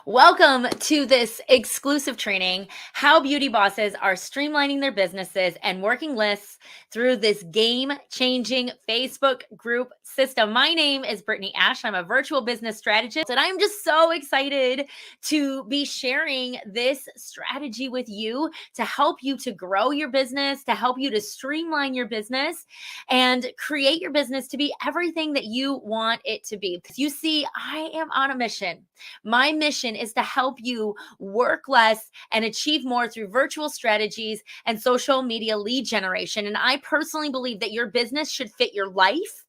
Welcome to this exclusive training, How Beauty Bosses Are Streamlining Their Businesses and Working Less Through This Game-Changing Facebook Group System. My name is Brittany Ash. I'm a virtual business strategist, and I'm just so excited to be sharing this strategy with you to help you to grow your business, to help you to streamline your business, and create your business to be everything that you want it to be. You see, I am on a mission. My mission is to help you work less and achieve more through virtual strategies and social media lead generation. And I personally believe that your business should fit your life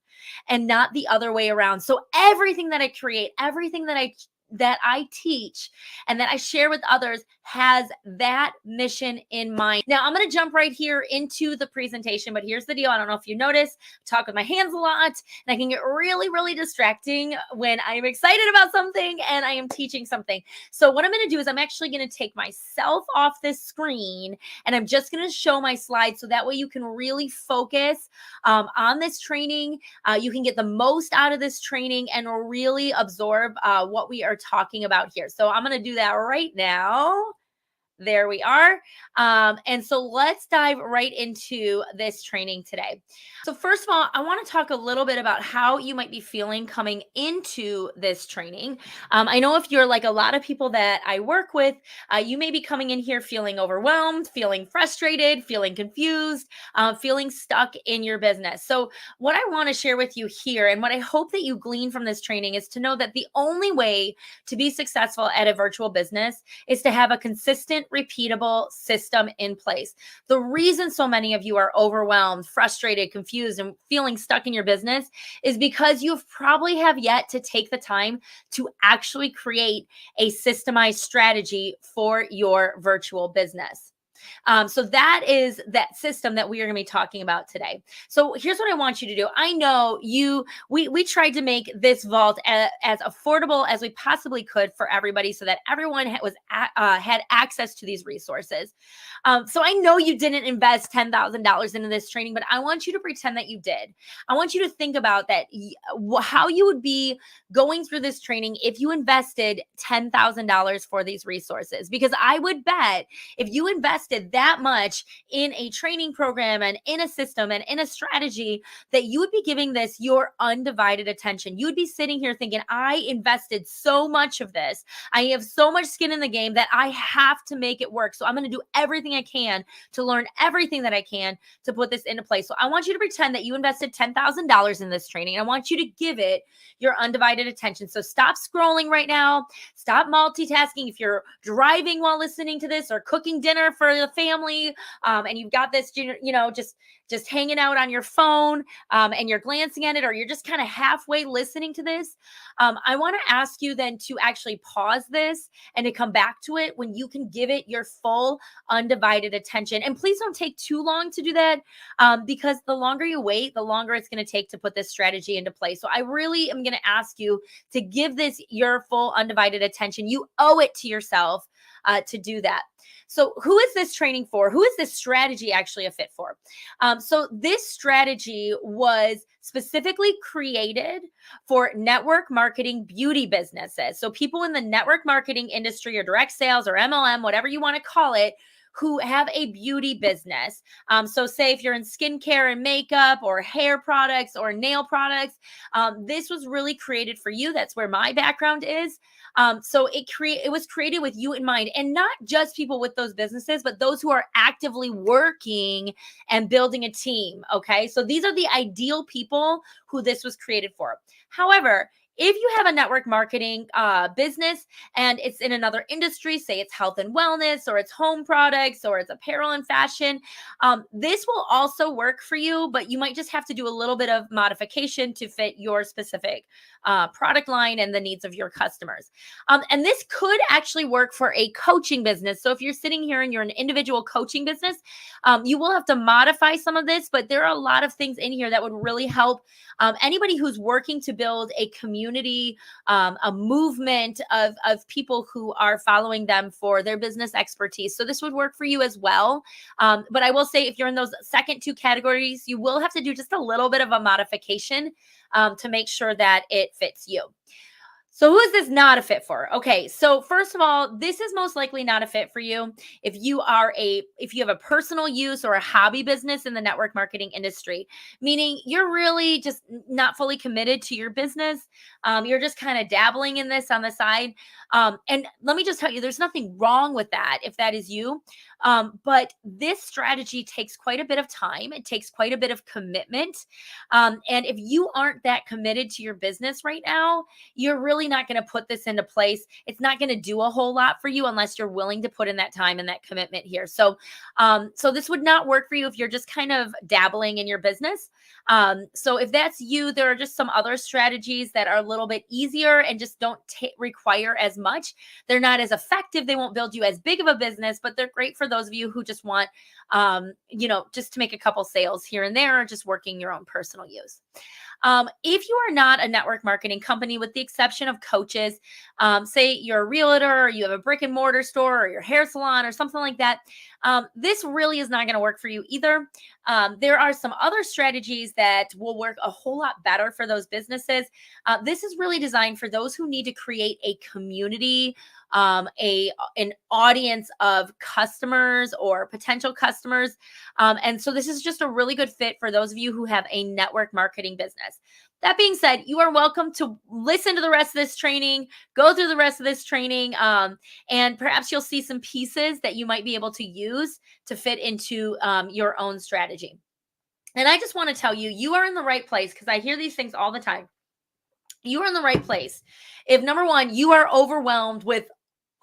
and not the other way around. So everything that I create, everything that I teach and that I share with others has that mission in mind. Now, I'm going to jump right here into the presentation, but here's the deal. I don't know if you notice, I talk with my hands a lot, and I can get really, really distracting when I'm excited about something and I am teaching something. So what I'm going to do is I'm actually going to take myself off this screen and I'm just going to show my slides so that way you can really focus on this training. You can get the most out of this training and really absorb what we are talking about here. So I'm going to do that right now. There we are. And so let's dive right into this training today. So first of all, I want to talk a little bit about how you might be feeling coming into this training. I know if you're like a lot of people that I work with, you may be coming in here feeling overwhelmed, feeling frustrated, feeling confused, feeling stuck in your business. So what I want to share with you here, and what I hope that you glean from this training, is to know that the only way to be successful at a virtual business is to have a consistent, repeatable system in place. The reason so many of you are overwhelmed, frustrated, confused, and feeling stuck in your business is because you probably have yet to take the time to actually create a systemized strategy for your virtual business. So that is that system that we are going to be talking about today. So here's what I want you to do. I know we tried to make this vault as affordable as we possibly could for everybody so that everyone had access to these resources. So I know you didn't invest $10,000 into this training, but I want you to pretend that you did. I want you to think about that, how you would be going through this training if you invested $10,000 for these resources, because I would bet if you invested that much in a training program and in a system and in a strategy, that you would be giving this your undivided attention. You would be sitting here thinking, I invested so much of this. I have so much skin in the game that I have to make it work. So I'm going to do everything I can to learn everything that I can to put this into place. So I want you to pretend that you invested $10,000 in this training, and I want you to give it your undivided attention. So stop scrolling right now. Stop multitasking. If you're driving while listening to this or cooking dinner for the family, and you've got this, just hanging out on your phone, and you're glancing at it, or you're just kind of halfway listening to this, I want to ask you then to actually pause this and to come back to it when you can give it your full undivided attention. And please don't take too long to do that, because the longer you wait, the longer it's going to take to put this strategy into place. So I really am going to ask you to give this your full undivided attention. You owe it to yourself to do that. So who is this training for? Who is this strategy actually a fit for? So this strategy was specifically created for network marketing beauty businesses. So people in the network marketing industry or direct sales or MLM, whatever you want to call it, who have a beauty business. So say if you're in skincare and makeup or hair products or nail products, this was really created for you. That's where my background is. So it was created with you in mind, and not just people with those businesses, but those who are actively working and building a team. Okay. So these are the ideal people who this was created for. However, if you have a network marketing business and it's in another industry, say it's health and wellness, or it's home products, or it's apparel and fashion, this will also work for you, but you might just have to do a little bit of modification to fit your specific product line and the needs of your customers. And this could actually work for a coaching business. So if you're sitting here and you're an individual coaching business, you will have to modify some of this, but there are a lot of things in here that would really help anybody who's working to build a community, a movement of people who are following them for their business expertise. So this would work for you as well. But I will say, if you're in those second two categories, you will have to do just a little bit of a modification to make sure that it fits you. So who is this not a fit for? Okay, so first of all, this is most likely not a fit for you if you have a personal use or a hobby business in the network marketing industry, meaning you're really just not fully committed to your business. You're just kind of dabbling in this on the side. And let me just tell you, there's nothing wrong with that if that is you. But this strategy takes quite a bit of time. It takes quite a bit of commitment. And if you aren't that committed to your business right now, you're really not going to put this into place. It's not going to do a whole lot for you unless you're willing to put in that time and that commitment here. So this would not work for you if you're just kind of dabbling in your business. So if that's you, there are just some other strategies that are a little bit easier and just don't require as much. They're not as effective. They won't build you as big of a business, but they're great for those of you who just want, just to make a couple sales here and there, or just working your own personal use. If you are not a network marketing company, with the exception of coaches, say you're a realtor, or you have a brick and mortar store, or your hair salon, or something like that, this really is not going to work for you either. There are some other strategies that will work a whole lot better for those businesses. This is really designed for those who need to create a community, an audience of customers or potential customers. And so this is just a really good fit for those of you who have a network marketing business. That being said, you are welcome to listen to the rest of this training, go through the rest of this training, and perhaps you'll see some pieces that you might be able to use to fit into your own strategy. And I just want to tell you, you are in the right place, because I hear these things all the time. You are in the right place if, number one, you are overwhelmed with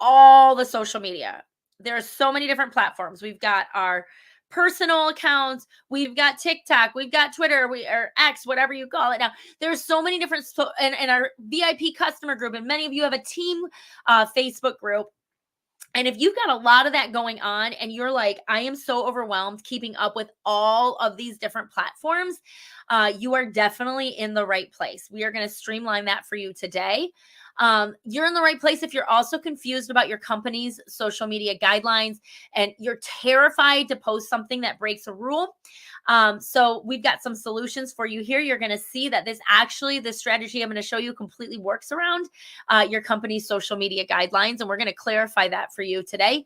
all the social media. There are so many different platforms. We've got our personal accounts, we've got TikTok, we've got Twitter, or X, whatever you call it now. There's so many different, and our VIP customer group, and many of you have a team Facebook group. And if you've got a lot of that going on and you're like, I am so overwhelmed keeping up with all of these different platforms, you are definitely in the right place. We are going to streamline that for you today. You're in the right place if you're also confused about your company's social media guidelines and you're terrified to post something that breaks a rule. So we've got some solutions for you here. You're going to see that this strategy I'm going to show you completely works around your company's social media guidelines. And we're going to clarify that for you today.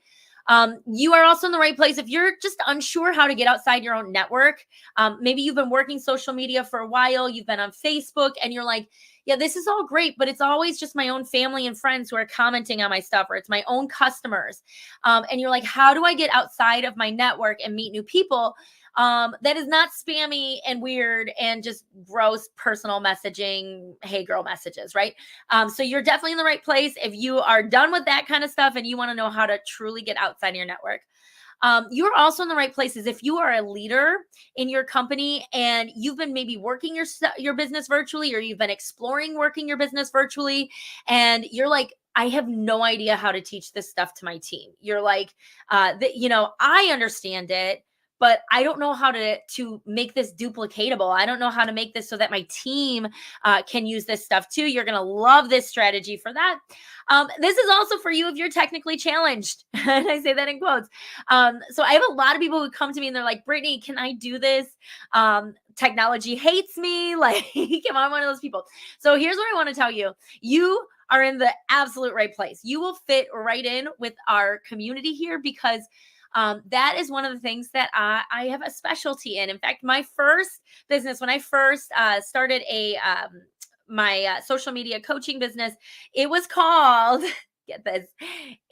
You are also in the right place if you're just unsure how to get outside your own network. Maybe you've been working social media for a while, you've been on Facebook, and you're like, yeah, this is all great, but it's always just my own family and friends who are commenting on my stuff, or it's my own customers. And you're like, how do I get outside of my network and meet new people that is not spammy and weird and just gross personal messaging, hey girl messages, right? So you're definitely in the right place if you are done with that kind of stuff and you want to know how to truly get outside of your network. You're also in the right places if you are a leader in your company and you've been maybe working your business virtually, or you've been exploring working your business virtually, and you're like, I have no idea how to teach this stuff to my team. You're like, I understand it, but I don't know how to make this duplicatable. I don't know how to make this so that my team can use this stuff too. You're going to love this strategy for that. This is also for you if you're technically challenged. And I say that in quotes. So I have a lot of people who come to me and they're like, Brittany, can I do this? Technology hates me. Like, I'm one of those people. So here's what I want to tell you. You are in the absolute right place. You will fit right in with our community here, because that is one of the things that I have a specialty in. In fact, my first business, when I first started my social media coaching business, it was called, get this,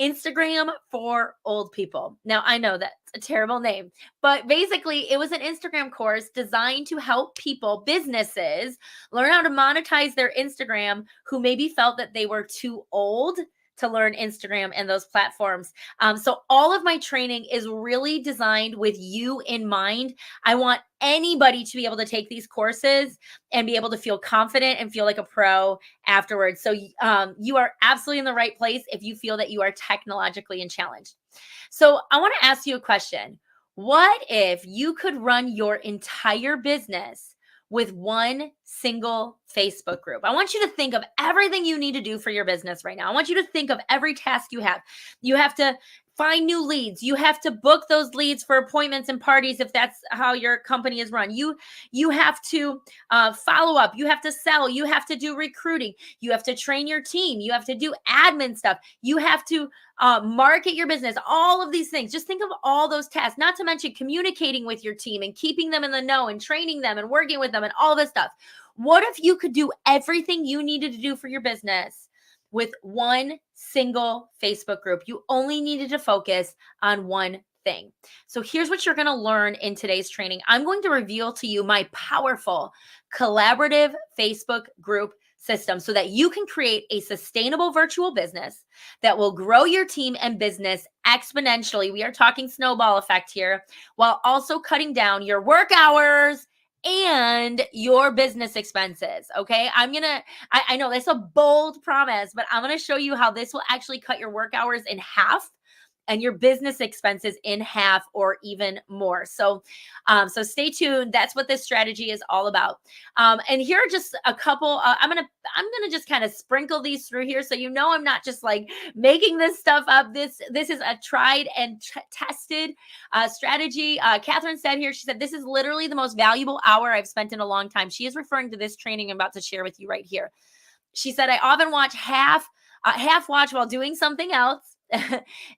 Instagram for Old People. Now, I know that's a terrible name, but basically it was an Instagram course designed to help people, businesses, learn how to monetize their Instagram who maybe felt that they were too old to learn Instagram and those platforms. So all of my training is really designed with you in mind. I want anybody to be able to take these courses and be able to feel confident and feel like a pro afterwards. So you are absolutely in the right place if you feel that you are technologically challenged. So I want to ask you a question. What if you could run your entire business with one single Facebook group? I want you to think of everything you need to do for your business right now. I want you to think of every task you have. You have to find new leads. You have to book those leads for appointments and parties if that's how your company is run. You have to follow up. You have to sell. You have to do recruiting. You have to train your team. You have to do admin stuff. You have to market your business. All of these things. Just think of all those tasks. Not to mention communicating with your team and keeping them in the know and training them and working with them and all this stuff. What if you could do everything you needed to do for your business with one single Facebook group? You only needed to focus on one thing. So here's what you're going to learn in today's training. I'm going to reveal to you my powerful collaborative Facebook group system so that you can create a sustainable virtual business that will grow your team and business exponentially. We are talking snowball effect here, while also cutting down your work hours and your business expenses. Okay. I know that's a bold promise, but I'm going to show you how this will actually cut your work hours in half and your business expenses in half or even more. So stay tuned. That's what this strategy is all about. And here are just a couple. I'm gonna just kind of sprinkle these through here, so you know I'm not just like making this stuff up. This is a tried and tested strategy. Catherine said here, she said, this is literally the most valuable hour I've spent in a long time. She is referring to this training I'm about to share with you right here. She said, I often watch half watch while doing something else.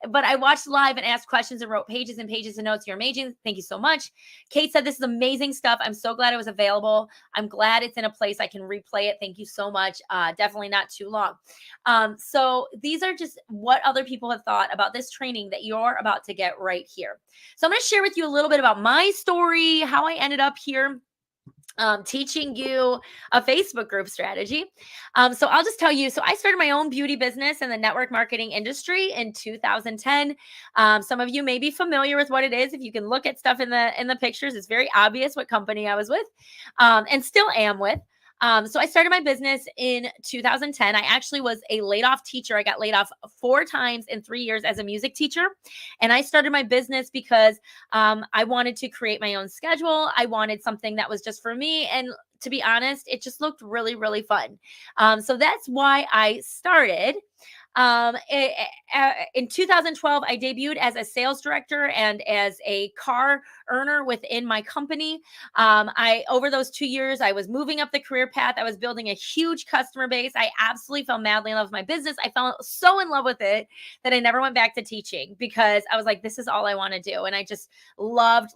But I watched live and asked questions and wrote pages and pages of notes. You're amazing. Thank you so much. Kate said, this is amazing stuff. I'm so glad it was available. I'm glad it's in a place I can replay it. Thank you so much. Definitely not too long. So these are just what other people have thought about this training that you're about to get right here. So I'm going to share with you a little bit about my story, how I ended up here. Teaching you a Facebook group strategy. So I'll just tell you, so I started my own beauty business in the network marketing industry in 2010. Some of you may be familiar with what it is. If you can look at stuff in the pictures, it's very obvious what company I was with, and still am with. So I started my business in 2010. I actually was a laid off teacher. I got laid off 4 times in 3 years as a music teacher. And I started my business because I wanted to create my own schedule. I wanted something that was just for me. And to be honest, it just looked really, really fun. So that's why I started. In 2012, I debuted as a sales director and as a car earner within my company. Over those 2 years, I was moving up the career path. I was building a huge customer base. I absolutely fell madly in love with my business. I fell so in love with it that I never went back to teaching because I was like, this is all I want to do. And I just loved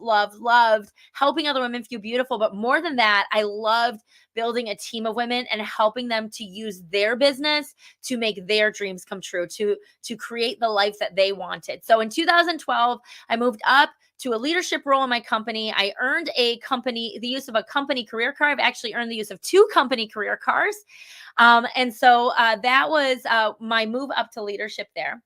helping other women feel beautiful. But more than that, I loved building a team of women and helping them to use their business to make their dreams come true, to create the life that they wanted. So in 2012, I moved up to a leadership role in my company. I earned the use of a company career car. I've actually earned the use of 2 company career cars. And so that was my move up to leadership there.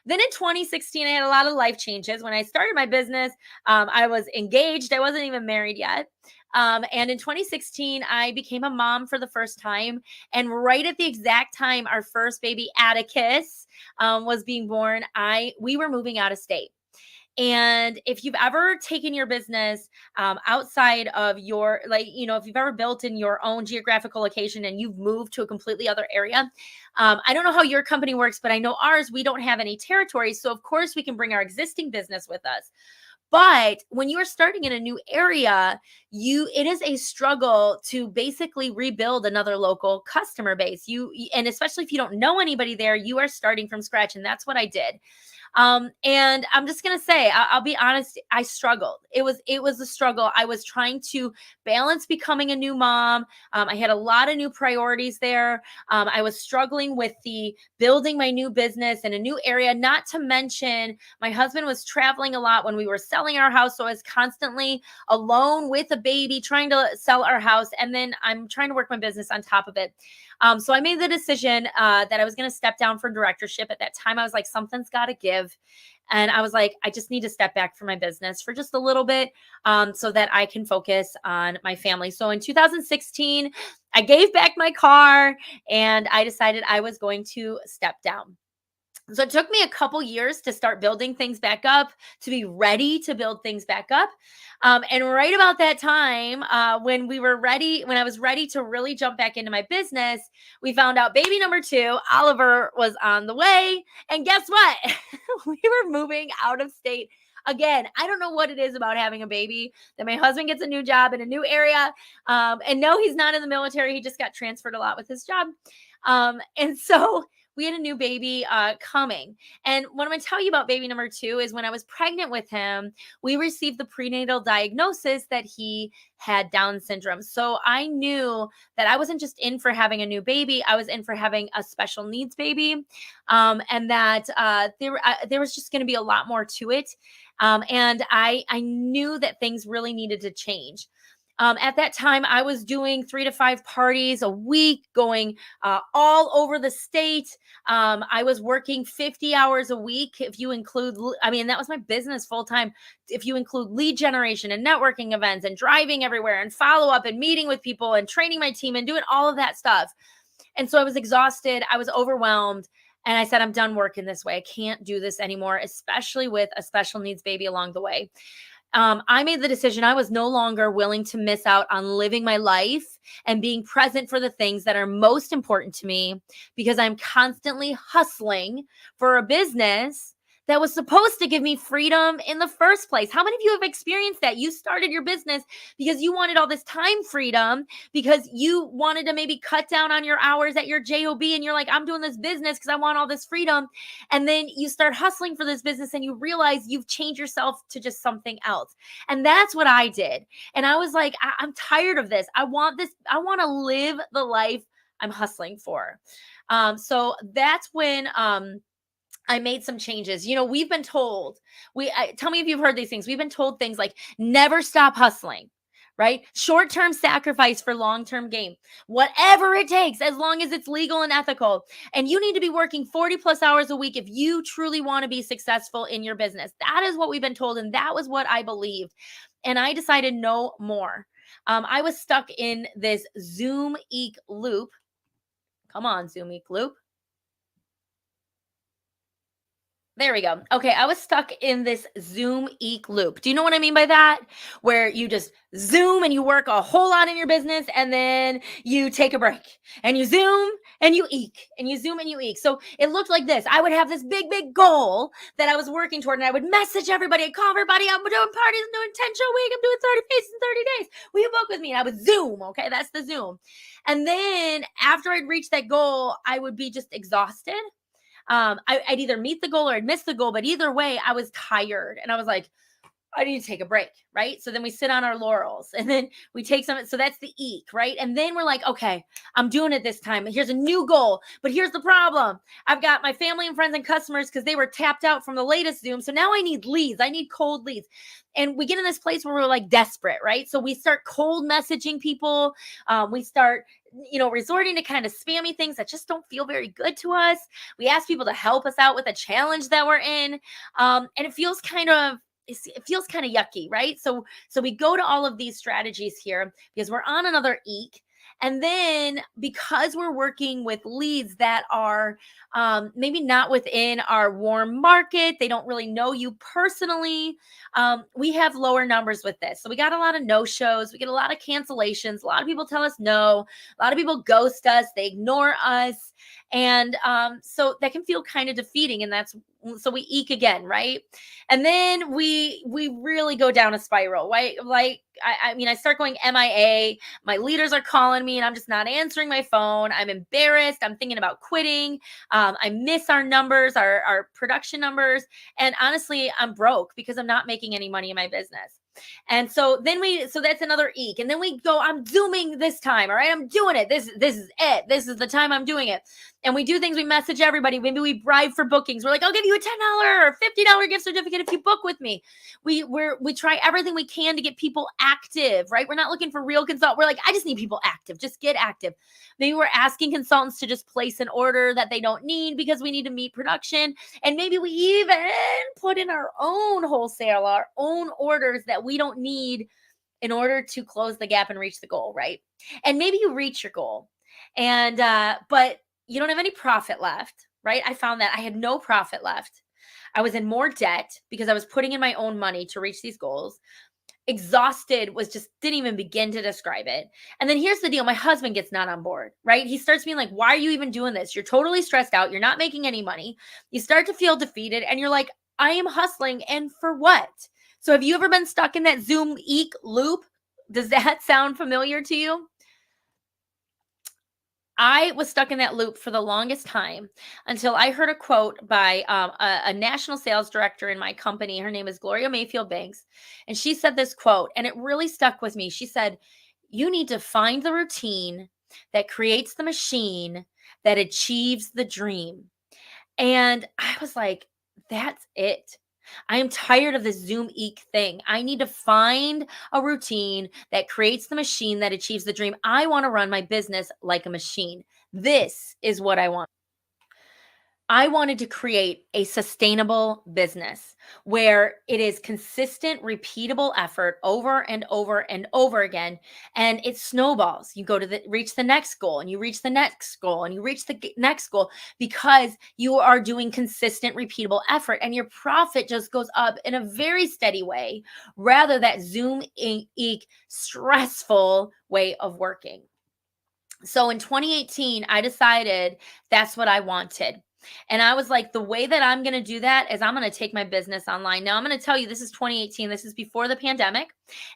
Then in 2016, I had a lot of life changes. When I started my business, I was engaged. I wasn't even married yet. And in 2016, I became a mom for the first time. And right at the exact time our first baby, Atticus, was being born, we were moving out of state. And if you've ever taken your business outside of your, if you've ever built in your own geographical location and you've moved to a completely other area, I don't know how your company works, but I know ours, we don't have any territory. So of course we can bring our existing business with us. But when you are starting in a new area, it is a struggle to basically rebuild another local customer base. And especially if you don't know anybody there, you are starting from scratch. And that's what I did. And I'm just going to say, I'll be honest, I struggled. It was a struggle. I was trying to balance becoming a new mom. I had a lot of new priorities there. I was struggling with the building my new business in a new area, not to mention my husband was traveling a lot when we were selling our house. So I was constantly alone with a baby trying to sell our house. And then I'm trying to work my business on top of it. So I made the decision that I was going to step down from directorship. At that time, I was like, something's got to give. And I was like, I just need to step back from my business for just a little bit so that I can focus on my family. So in 2016, I gave back my car and I decided I was going to step down. So it took me a couple years to start building things back up, to be ready to build things back up. And right about that time, when I was ready to really jump back into my business, we found out baby number 2, Oliver, was on the way. And guess what? we were moving out of state. Again, I don't know what it is about having a baby that my husband gets a new job in a new area. And no, he's not in the military. He just got transferred a lot with his job. And so we had a new baby coming. And what I'm going to tell you about baby number two is when I was pregnant with him, we received the prenatal diagnosis that he had Down syndrome. So I knew that I wasn't just in for having a new baby, I was in for having a special needs baby. And that there was just going to be a lot more to it. And I knew that things really needed to change. At that time, I was doing 3 to 5 parties a week, going all over the state. I was working 50 hours a week. If you include, I mean, that was my business full time. If you include lead generation and networking events and driving everywhere and follow up and meeting with people and training my team and doing all of that stuff. And so I was exhausted. I was overwhelmed. And I said, I'm done working this way. I can't do this anymore, especially with a special needs baby along the way. I made the decision I was no longer willing to miss out on living my life and being present for the things that are most important to me because I'm constantly hustling for a business that was supposed to give me freedom in the first place. How many of you have experienced that? You started your business because you wanted all this time freedom, because you wanted to maybe cut down on your hours at your job, and you're like, I'm doing this business because I want all this freedom. And then you start hustling for this business and you realize you've changed yourself to just something else. And that's what I did. And I was like, I'm tired of this. I want this. I want to live the life I'm hustling for. So that's when I made some changes. You know, we've been told, tell me if you've heard these things. We've been told things like never stop hustling, right? Short-term sacrifice for long-term gain, whatever it takes, as long as it's legal and ethical. And you need to be working 40 plus hours a week if you truly want to be successful in your business. That is what we've been told. And that was what I believed. And I decided no more. I was stuck in this Zoom Eek loop. Come on, Zoom Eek loop. There we go. Okay, I was stuck in this Zoom Eek loop. Do you know what I mean by that? Where you just Zoom and you work a whole lot in your business and then you take a break and you Zoom and you Eek and you Zoom and you Eek. So it looked like this. I would have this big, big goal that I was working toward, and I would message everybody, I'd call everybody, I'm doing parties, I'm doing 10 show week, I'm doing 30 faces in 30 days. Will you book with me? And I would Zoom. Okay, that's the Zoom. And then after I'd reached that goal, I would be just exhausted. I'd either meet the goal or I'd miss the goal, but either way, I was tired and I was like, I need to take a break, right? So then we sit on our laurels and then we take some. So that's the eek, right? And then we're like, okay, I'm doing it this time. Here's a new goal, but here's the problem. I've got my family and friends and customers because they were tapped out from the latest Zoom. So now I need leads. I need cold leads. And we get in this place where we're like desperate, right? So we start cold messaging people. We start, resorting to kind of spammy things that just don't feel very good to us. We ask people to help us out with a challenge that we're in. And it feels kind of yucky, right? So we go to all of these strategies here because we're on another eek. And then because we're working with leads that are maybe not within our warm market, they don't really know you personally, we have lower numbers with this. So we got a lot of no-shows. We get a lot of cancellations. A lot of people tell us no. A lot of people ghost us. They ignore us. And so that can feel kind of defeating. And so we eek again, right? And then we really go down a spiral, right? Like, I start going MIA. My leaders are calling me and I'm just not answering my phone. I'm embarrassed. I'm thinking about quitting. I miss our numbers, our production numbers. And honestly, I'm broke because I'm not making any money in my business. And so that's another eek. And then we go, I'm Zooming this time. All right. I'm doing it. This is it. This is the time I'm doing it. And we do things. We message everybody. Maybe we bribe for bookings. We're like, I'll give you a $10 or $50 gift certificate if you book with me. We try everything we can to get people active, right? We're not looking for real consult. We're like, I just need people active. Just get active. Maybe we're asking consultants to just place an order that they don't need because we need to meet production. And maybe we even put in our own wholesale, our own orders that we don't need in order to close the gap and reach the goal, right? And maybe you reach your goal and, but you don't have any profit left, right? I found that I had no profit left. I was in more debt because I was putting in my own money to reach these goals. exhausted was just didn't even begin to describe it. And then here's the deal, my husband gets not on board, right? He starts being like, why are you even doing this? You're totally stressed out, you're not making any money. You start to feel defeated and you're like, I am hustling, and for what? So have you ever been stuck in that Zoom eek loop? Does that sound familiar to you? I was stuck in that loop for the longest time until I heard a quote by a national sales director in my company. Her name is Gloria Mayfield Banks. And she said this quote, and it really stuck with me. She said, you need to find the routine that creates the machine that achieves the dream. And I was like, that's it. I am tired of this Zoom eek thing. I need to find a routine that creates the machine that achieves the dream. I want to run my business like a machine. This is what I want. I wanted to create a sustainable business where it is consistent, repeatable effort over and over and over again. And it snowballs. You go to reach the next goal, and you reach the next goal, and you reach the next goal, because you are doing consistent, repeatable effort, and your profit just goes up in a very steady way, rather that Zoom eek stressful way of working. So in 2018, I decided that's what I wanted. And I was like, the way that I'm going to do that is I'm going to take my business online. Now, I'm going to tell you, this is 2018. This is before the pandemic.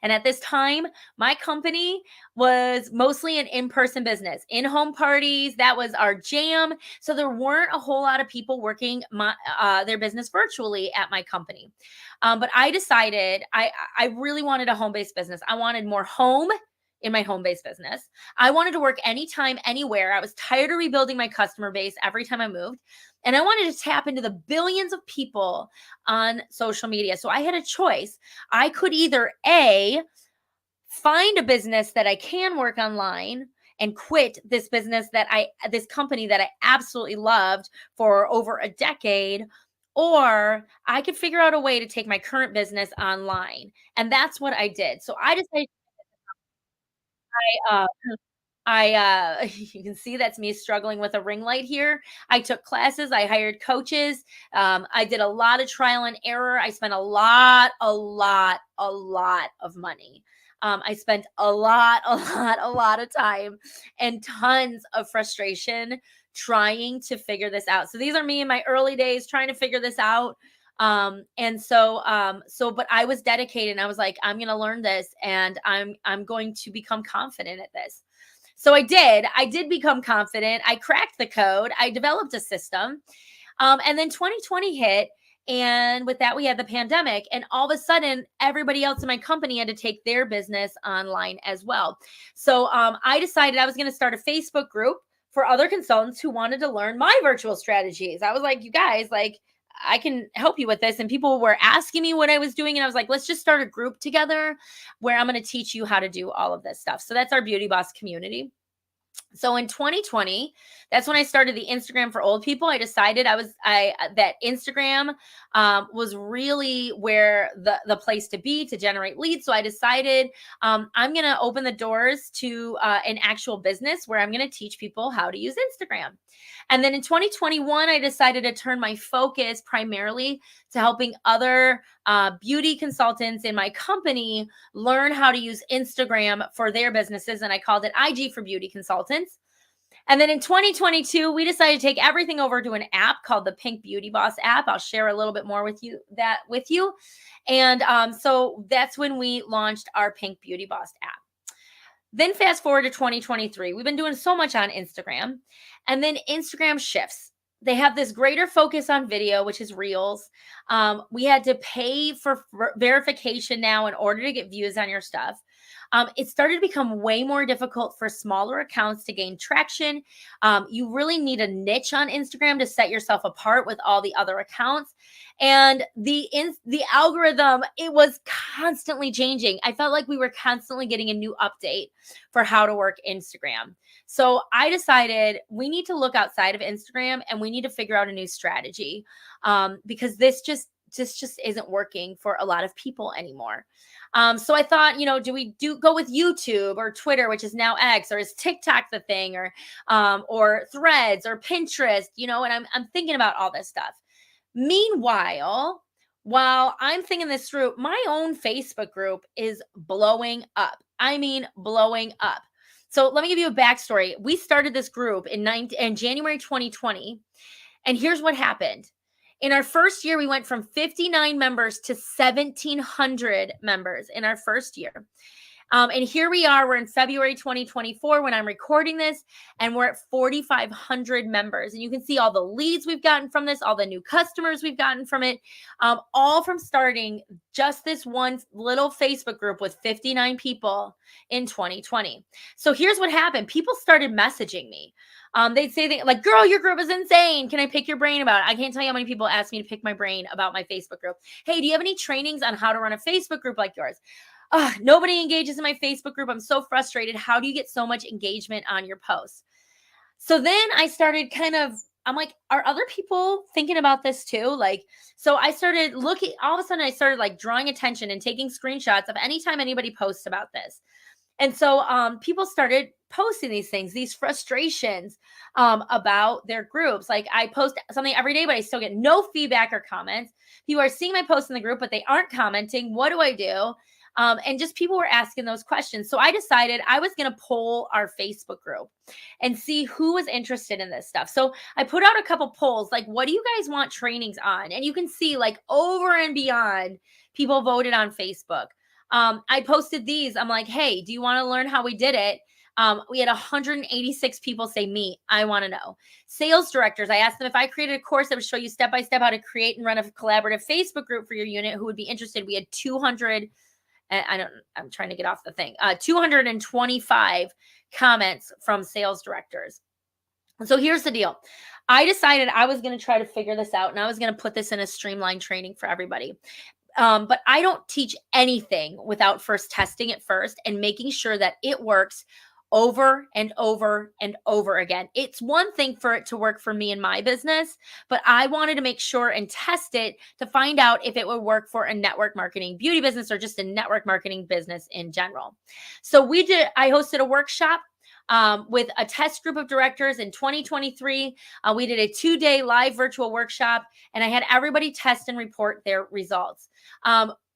And at this time, my company was mostly an in-person business, in-home parties. That was our jam. So there weren't a whole lot of people working their business virtually at my company. But I decided I really wanted a home-based business. I wanted more home in my home-based business. I wanted to work anytime, anywhere. I was tired of rebuilding my customer base every time I moved. And I wanted to tap into the billions of people on social media. So I had a choice. I could either A, find a business that I can work online and quit this company that I absolutely loved for over a decade, or I could figure out a way to take my current business online. And that's what I did. So I decided I you can see that's me struggling with a ring light here. I took classes, I hired coaches, I did a lot of trial and error. I spent a lot of money. I spent a lot of time and tons of frustration trying to figure this out. So these are me in my early days trying to figure this out. But I was dedicated, and I was like, I'm going to learn this, and I'm going to become confident at this. So I did become confident. I cracked the code. I developed a system. And then 2020 hit. And with that, we had the pandemic. And all of a sudden, everybody else in my company had to take their business online as well. So I decided I was going to start a Facebook group for other consultants who wanted to learn my virtual strategies. I was like, you guys, like, I can help you with this. And people were asking me what I was doing. And I was like, let's just start a group together where I'm going to teach you how to do all of this stuff. So that's our Beauty Boss community. So in 2020, that's when I started the Instagram for old people. I decided that Instagram was really where the place to be to generate leads. So I decided I'm going to open the doors to an actual business where I'm going to teach people how to use Instagram. And then in 2021, I decided to turn my focus primarily to helping other beauty consultants in my company learn how to use Instagram for their businesses. And I called it IG for Beauty Consultants. And then in 2022, we decided to take everything over to an app called the Pink Beauty Boss app. I'll share a little bit more with you. And so that's when we launched our Pink Beauty Boss app. Then fast forward to 2023. We've been doing so much on Instagram, and then Instagram shifts. They have this greater focus on video, which is reels. We had to pay for verification now in order to get views on your stuff. It started to become way more difficult for smaller accounts to gain traction. You really need a niche on Instagram to set yourself apart with all the other accounts. And the algorithm, it was constantly changing. I felt like we were constantly getting a new update for how to work Instagram. So I decided we need to look outside of Instagram, and we need to figure out a new strategy, because this just isn't working for a lot of people anymore. So I thought, do we go with YouTube or Twitter, which is now X, or is TikTok the thing, or Threads or Pinterest, and I'm thinking about all this stuff. Meanwhile, while I'm thinking this through, my own Facebook group is blowing up. I mean, blowing up. So let me give you a backstory. We started this group in January 2020, and here's what happened. In our first year, we went from 59 members to 1,700 members in our first year. And here we are, we're in February 2024 when I'm recording this, and we're at 4,500 members. And you can see all the leads we've gotten from this, all the new customers we've gotten from it, all from starting just this one little Facebook group with 59 people in 2020. So here's what happened. People started messaging me. They'd say things like, girl, your group is insane. Can I pick your brain about it? I can't tell you how many people asked me to pick my brain about my Facebook group. Hey, do you have any trainings on how to run a Facebook group like yours? Nobody engages in my Facebook group. I'm so frustrated. How do you get so much engagement on your posts? So then I started I'm like, are other people thinking about this too? Like, so I started looking, all of a sudden I started like drawing attention and taking screenshots of anytime anybody posts about this. And so people started posting these things, these frustrations about their groups. Like I post something every day, but I still get no feedback or comments. People are seeing my post in the group, but they aren't commenting. What do I do? And just people were asking those questions. So I decided I was going to poll our Facebook group and see who was interested in this stuff. So I put out a couple polls, like, what do you guys want trainings on? And you can see like over and beyond, people voted on Facebook. I posted these. I'm like, hey, do you want to learn how we did it? We had 186 people say me. I want to know. Sales directors, I asked them if I created a course that would show you step by step how to create and run a collaborative Facebook group for your unit, who would be interested. We had 200. I'm trying to get off the thing. 225 comments from sales directors. So here's the deal. I decided I was going to try to figure this out, and I was going to put this in a streamlined training for everybody. But I don't teach anything without first testing it first and making sure that it works over and over and over again. It's one thing for it to work for me and my business, but I wanted to make sure and test it to find out if it would work for a network marketing beauty business or just a network marketing business in general. So I hosted a workshop with a test group of directors in 2023. We did a 2-day live virtual workshop, and I had everybody test and report their results.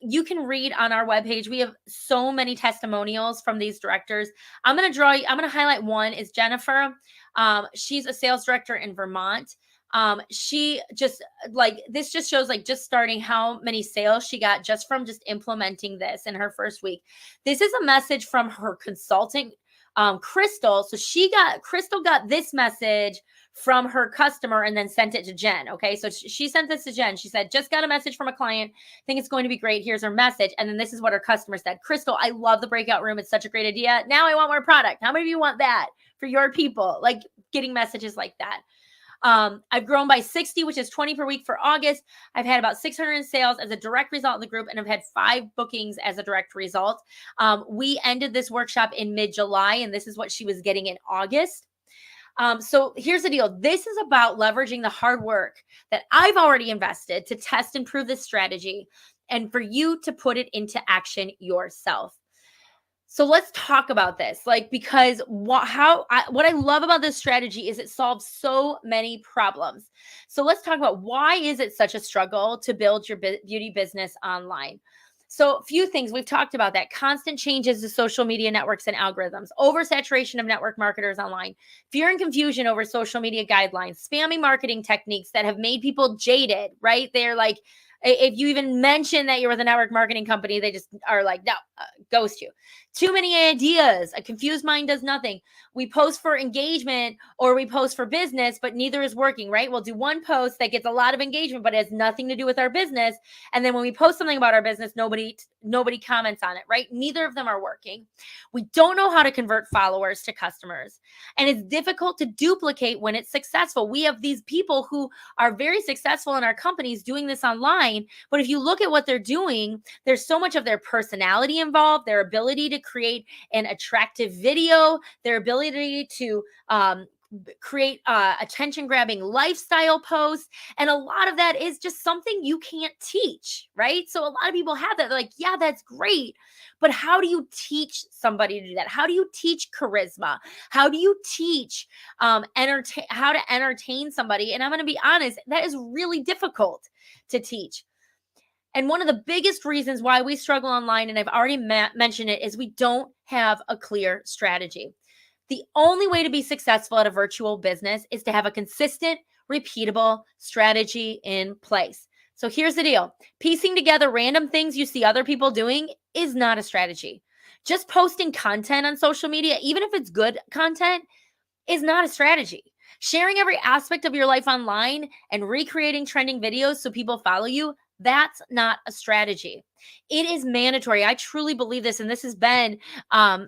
You can read on our webpage. We have so many testimonials from these directors. I'm going to highlight one is Jennifer. She's a sales director in Vermont. She just this just shows just starting how many sales she got just from just implementing this in her first week. This is a message from her consultant, Crystal. So Crystal got this message from her customer and then sent it to Jen. Okay. So she sent this to Jen. She said, just got a message from a client. Think it's going to be great. Here's her message. And then this is what her customer said. Crystal, I love the breakout room. It's such a great idea. Now I want more product. How many of you want that for your people? Like getting messages like that. I've grown by 60, which is 20 per week for August. I've had about 600 in sales as a direct result in the group, and I've had 5 bookings as a direct result. We ended this workshop in mid-July, and this is what she was getting in August. So here's the deal. This is about leveraging the hard work that I've already invested to test and prove this strategy and for you to put it into action yourself. So let's talk about this, because what I love about this strategy is it solves so many problems. So let's talk about why is it such a struggle to build your beauty business online. So a few things we've talked about: that constant changes to social media networks and algorithms, oversaturation of network marketers online, fear and confusion over social media guidelines, spammy marketing techniques that have made people jaded, right? They're like, if you even mention that you're with a network marketing company, they just are like, no, ghost you. Too many ideas. A confused mind does nothing. We post for engagement or we post for business, but neither is working, right? We'll do one post that gets a lot of engagement, but it has nothing to do with our business. And then when we post something about our business, nobody comments on it, right? Neither of them are working. We don't know how to convert followers to customers. And it's difficult to duplicate when it's successful. We have these people who are very successful in our companies doing this online. But if you look at what they're doing, there's so much of their personality involved, their ability to create an attractive video, their ability to create attention-grabbing lifestyle posts. And a lot of that is just something you can't teach, right? So a lot of people have that. They're like, yeah, that's great. But how do you teach somebody to do that? How do you teach charisma? How do you teach how to entertain somebody? And I'm going to be honest, that is really difficult to teach. And one of the biggest reasons why we struggle online, and I've already mentioned it, is we don't have a clear strategy. The only way to be successful at a virtual business is to have a consistent, repeatable strategy in place. So here's the deal: piecing together random things you see other people doing is not a strategy. Just posting content on social media, even if it's good content, is not a strategy. Sharing every aspect of your life online and recreating trending videos so people follow you, that's not a strategy. It is mandatory. I truly believe this, and this has been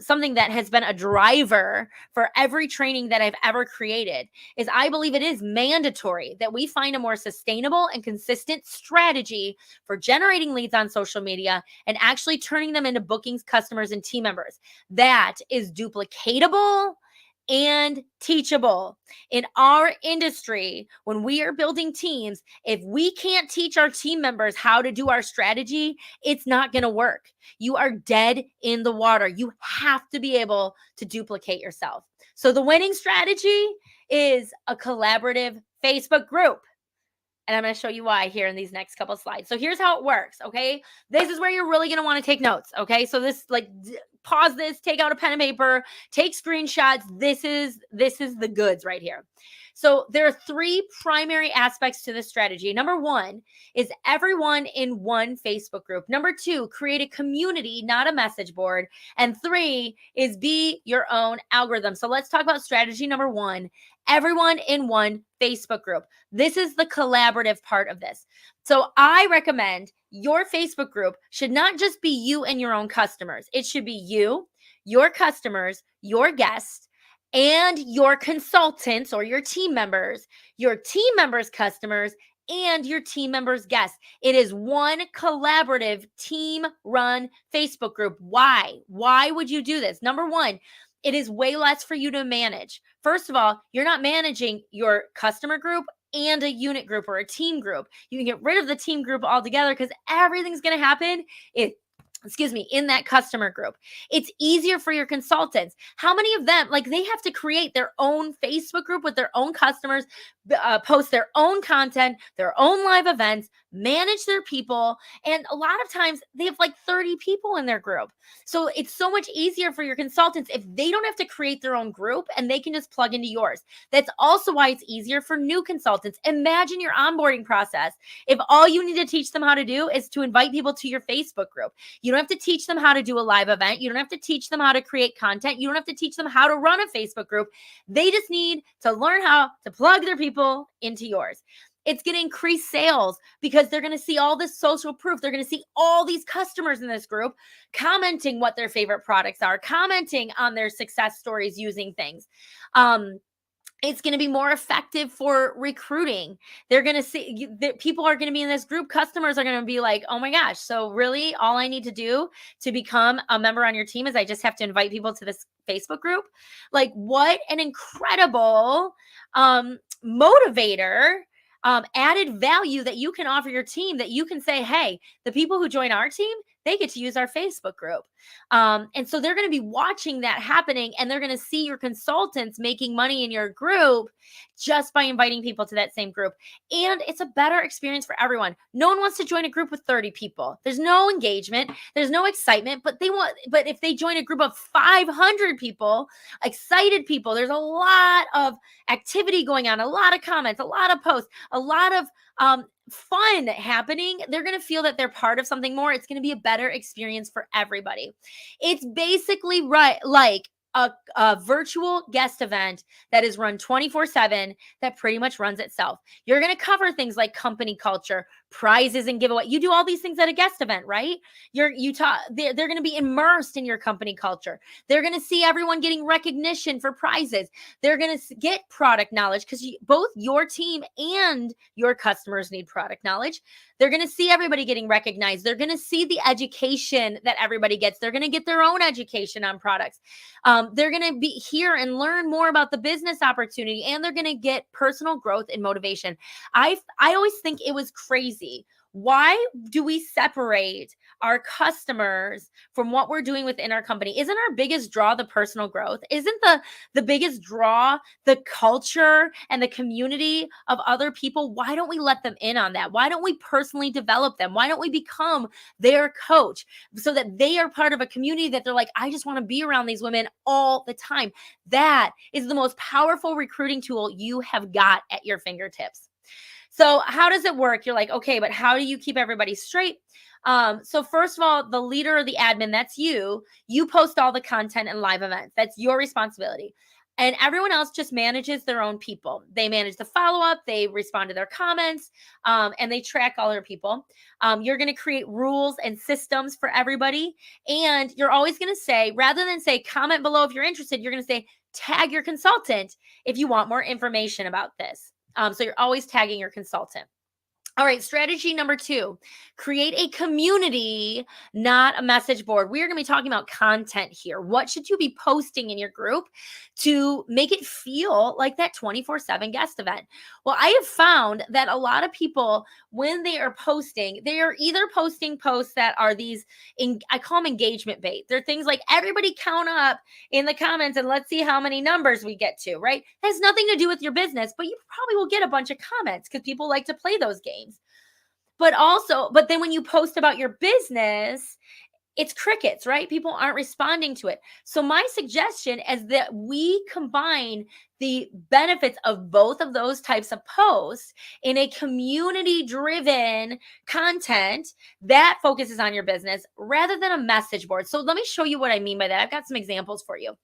something that has been a driver for every training that I've ever created. Is I believe it is mandatory that we find a more sustainable and consistent strategy for generating leads on social media and actually turning them into bookings, customers, and team members. That is duplicatable and teachable. In our industry, when we are building teams, if we can't teach our team members how to do our strategy, it's not going to work. You are dead in the water. You have to be able to duplicate yourself. So the winning strategy is a collaborative Facebook group. And I'm going to show you why here in these next couple slides. So here's how it works, okay? This is where you're really going to want to take notes, okay? So this, like, pause this, take out a pen and paper, take screenshots. This is the goods right here. So there are three primary aspects to this strategy. Number one is everyone in one Facebook group. Number two, create a community, not a message board. And three is be your own algorithm. So let's talk about strategy number one: everyone in one Facebook group. This is the collaborative part of this. So I recommend your Facebook group should not just be you and your own customers. It should be you, your customers, your guests, and your consultants or your team members' customers, and your team members' guests. It is one collaborative team-run Facebook group. Why? Why would you do this? Number one, it is way less for you to manage. First of all, you're not managing your customer group and a unit group or a team group. You can get rid of the team group altogether because everything's going to happen in that customer group. It's easier for your consultants. How many of them, like, they have to create their own Facebook group with their own customers, post their own content, their own live events, manage their people. And a lot of times they have like 30 people in their group. So it's so much easier for your consultants if they don't have to create their own group and they can just plug into yours. That's also why it's easier for new consultants. Imagine your onboarding process if all you need to teach them how to do is to invite people to your Facebook group. You don't have to teach them how to do a live event. You don't have to teach them how to create content. You don't have to teach them how to run a Facebook group. They just need to learn how to plug their people into yours. It's going to increase sales because they're going to see all this social proof. They're going to see all these customers in this group commenting what their favorite products are, commenting on their success stories using things. It's going to be more effective for recruiting. They're going to see that people are going to be in this group. Customers are going to be like, oh my gosh, so really all I need to do to become a member on your team is I just have to invite people to this Facebook group? Like, what an incredible motivator, added value that you can offer your team, that you can say, hey, the people who join our team, they get to use our Facebook group. And so they're going to be watching that happening, and they're going to see your consultants making money in your group just by inviting people to that same group. And it's a better experience for everyone. No one wants to join a group with 30 people. There's no engagement. There's no excitement, but if they join a group of 500 people, excited people, there's a lot of activity going on, a lot of comments, a lot of posts, a lot of fun happening. They're going to feel that they're part of something more. It's going to be a better experience for everybody. It's basically like a virtual guest event that is run 24/7 that pretty much runs itself. You're going to cover things like company culture, prizes, and giveaway. You do all these things at a guest event, right? They're going to be immersed in your company culture. They're going to see everyone getting recognition for prizes. They're going to get product knowledge because both your team and your customers need product knowledge. They're going to see everybody getting recognized. They're going to see the education that everybody gets. They're going to get their own education on products. They're going to be here and learn more about the business opportunity, and they're going to get personal growth and motivation. I always think it was crazy Why do we separate our customers from what we're doing within our company? Isn't our biggest draw the personal growth? Isn't the biggest draw the culture and the community of other people? Why don't we let them in on that? Why don't we personally develop them? Why don't we become their coach so that they are part of a community that they're like, I just want to be around these women all the time? That is the most powerful recruiting tool you have got at your fingertips. So how does it work? You're like, okay, but how do you keep everybody straight? So first of all, the leader or the admin, that's you. You post all the content and live events. That's your responsibility. And everyone else just manages their own people. They manage the follow-up, they respond to their comments, and they track all their people. You're going to create rules and systems for everybody. And you're always going to say, rather than say comment below if you're interested, you're going to say tag your consultant if you want more information about this. So you're always tagging your consultant. All right, strategy number 2, create a community, not a message board. We are going to be talking about content here. What should you be posting in your group to make it feel like that 24/7 guest event? Well, I have found that a lot of people, when they are posting, they are either posting posts that are these, I call them engagement bait. They're things like, everybody count up in the comments and let's see how many numbers we get to, right? It has nothing to do with your business, but you probably will get a bunch of comments because people like to play those games. But then when you post about your business, it's crickets, right? People aren't responding to it. So my suggestion is that we combine the benefits of both of those types of posts in a community-driven content that focuses on your business rather than a message board. So let me show you what I mean by that. I've got some examples for you.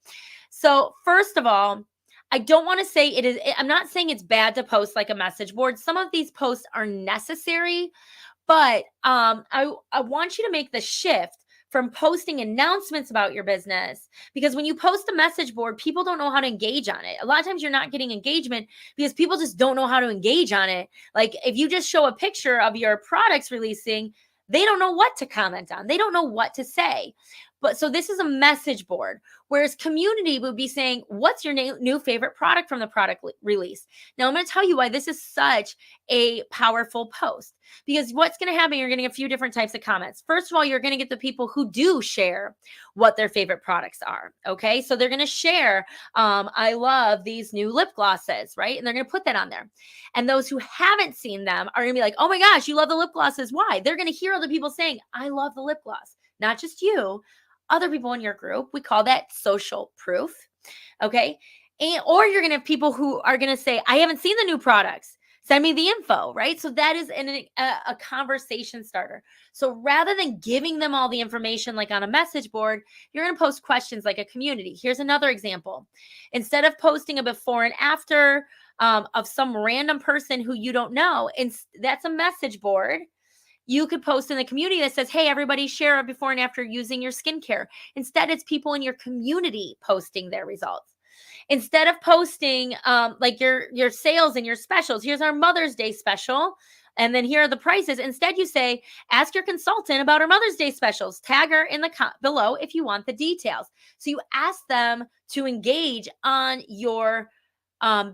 So first of all, I don't want to say it is, I'm not saying it's bad to post like a message board. Some of these posts are necessary, but I want you to make the shift from posting announcements about your business, because when you post a message board, people don't know how to engage on it. A lot of times you're not getting engagement because people just don't know how to engage on it. Like if you just show a picture of your products releasing, they don't know what to comment on. They don't know what to say. But so this is a message board, whereas community would be saying, what's your new favorite product from the product release? Now, I'm going to tell you why this is such a powerful post, because what's going to happen, you're getting a few different types of comments. First of all, you're going to get the people who do share what their favorite products are. Okay. So they're going to share, I love these new lip glosses, right? And they're going to put that on there. And those who haven't seen them are going to be like, oh my gosh, you love the lip glosses. Why? They're going to hear other people saying, I love the lip gloss, not just you. Other people in your group. We call that social proof. Okay. Or you're going to have people who are going to say, I haven't seen the new products. Send me the info, right? So that is a conversation starter. So rather than giving them all the information like on a message board, you're going to post questions like a community. Here's another example. Instead of posting a before and after of some random person who you don't know, and that's a message board, you could post in the community that says, hey, everybody share a before and after using your skincare. Instead, it's people in your community posting their results. Instead of posting like your sales and your specials, here's our Mother's Day special, and then here are the prices. Instead, you say, ask your consultant about our Mother's Day specials. Tag her in the below if you want the details. So you ask them to engage on your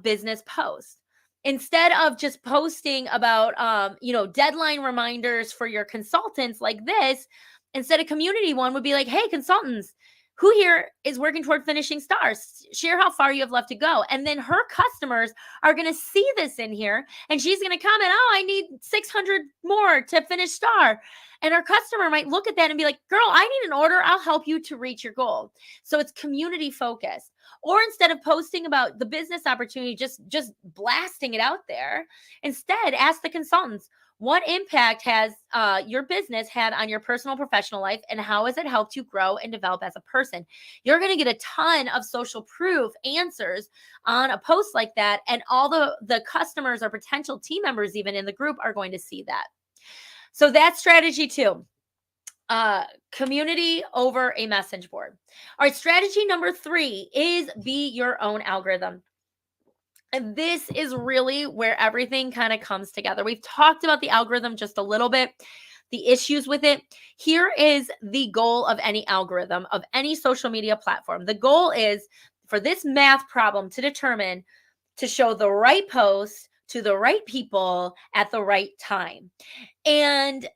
business post. Instead of just posting about, deadline reminders for your consultants like this, instead a community one would be like, hey, consultants, who here is working toward finishing stars? Share how far you have left to go. And then her customers are going to see this in here, and she's going to comment, oh, I need 600 more to finish star. And our customer might look at that and be like, girl, I need an order. I'll help you to reach your goal. So it's community focused. Or instead of posting about the business opportunity, just blasting it out there, instead ask the consultants, what impact has your business had on your personal professional life, and how has it helped you grow and develop as a person? You're going to get a ton of social proof answers on a post like that, and all the customers or potential team members even in the group are going to see that. So that's strategy 2. Community over a message board. All right, strategy number 3 is be your own algorithm. And this is really where everything kind of comes together. We've talked about the algorithm just a little bit, the issues with it. Here is the goal of any algorithm, of any social media platform. The goal is for this math problem to determine to show the right post to the right people at the right time. And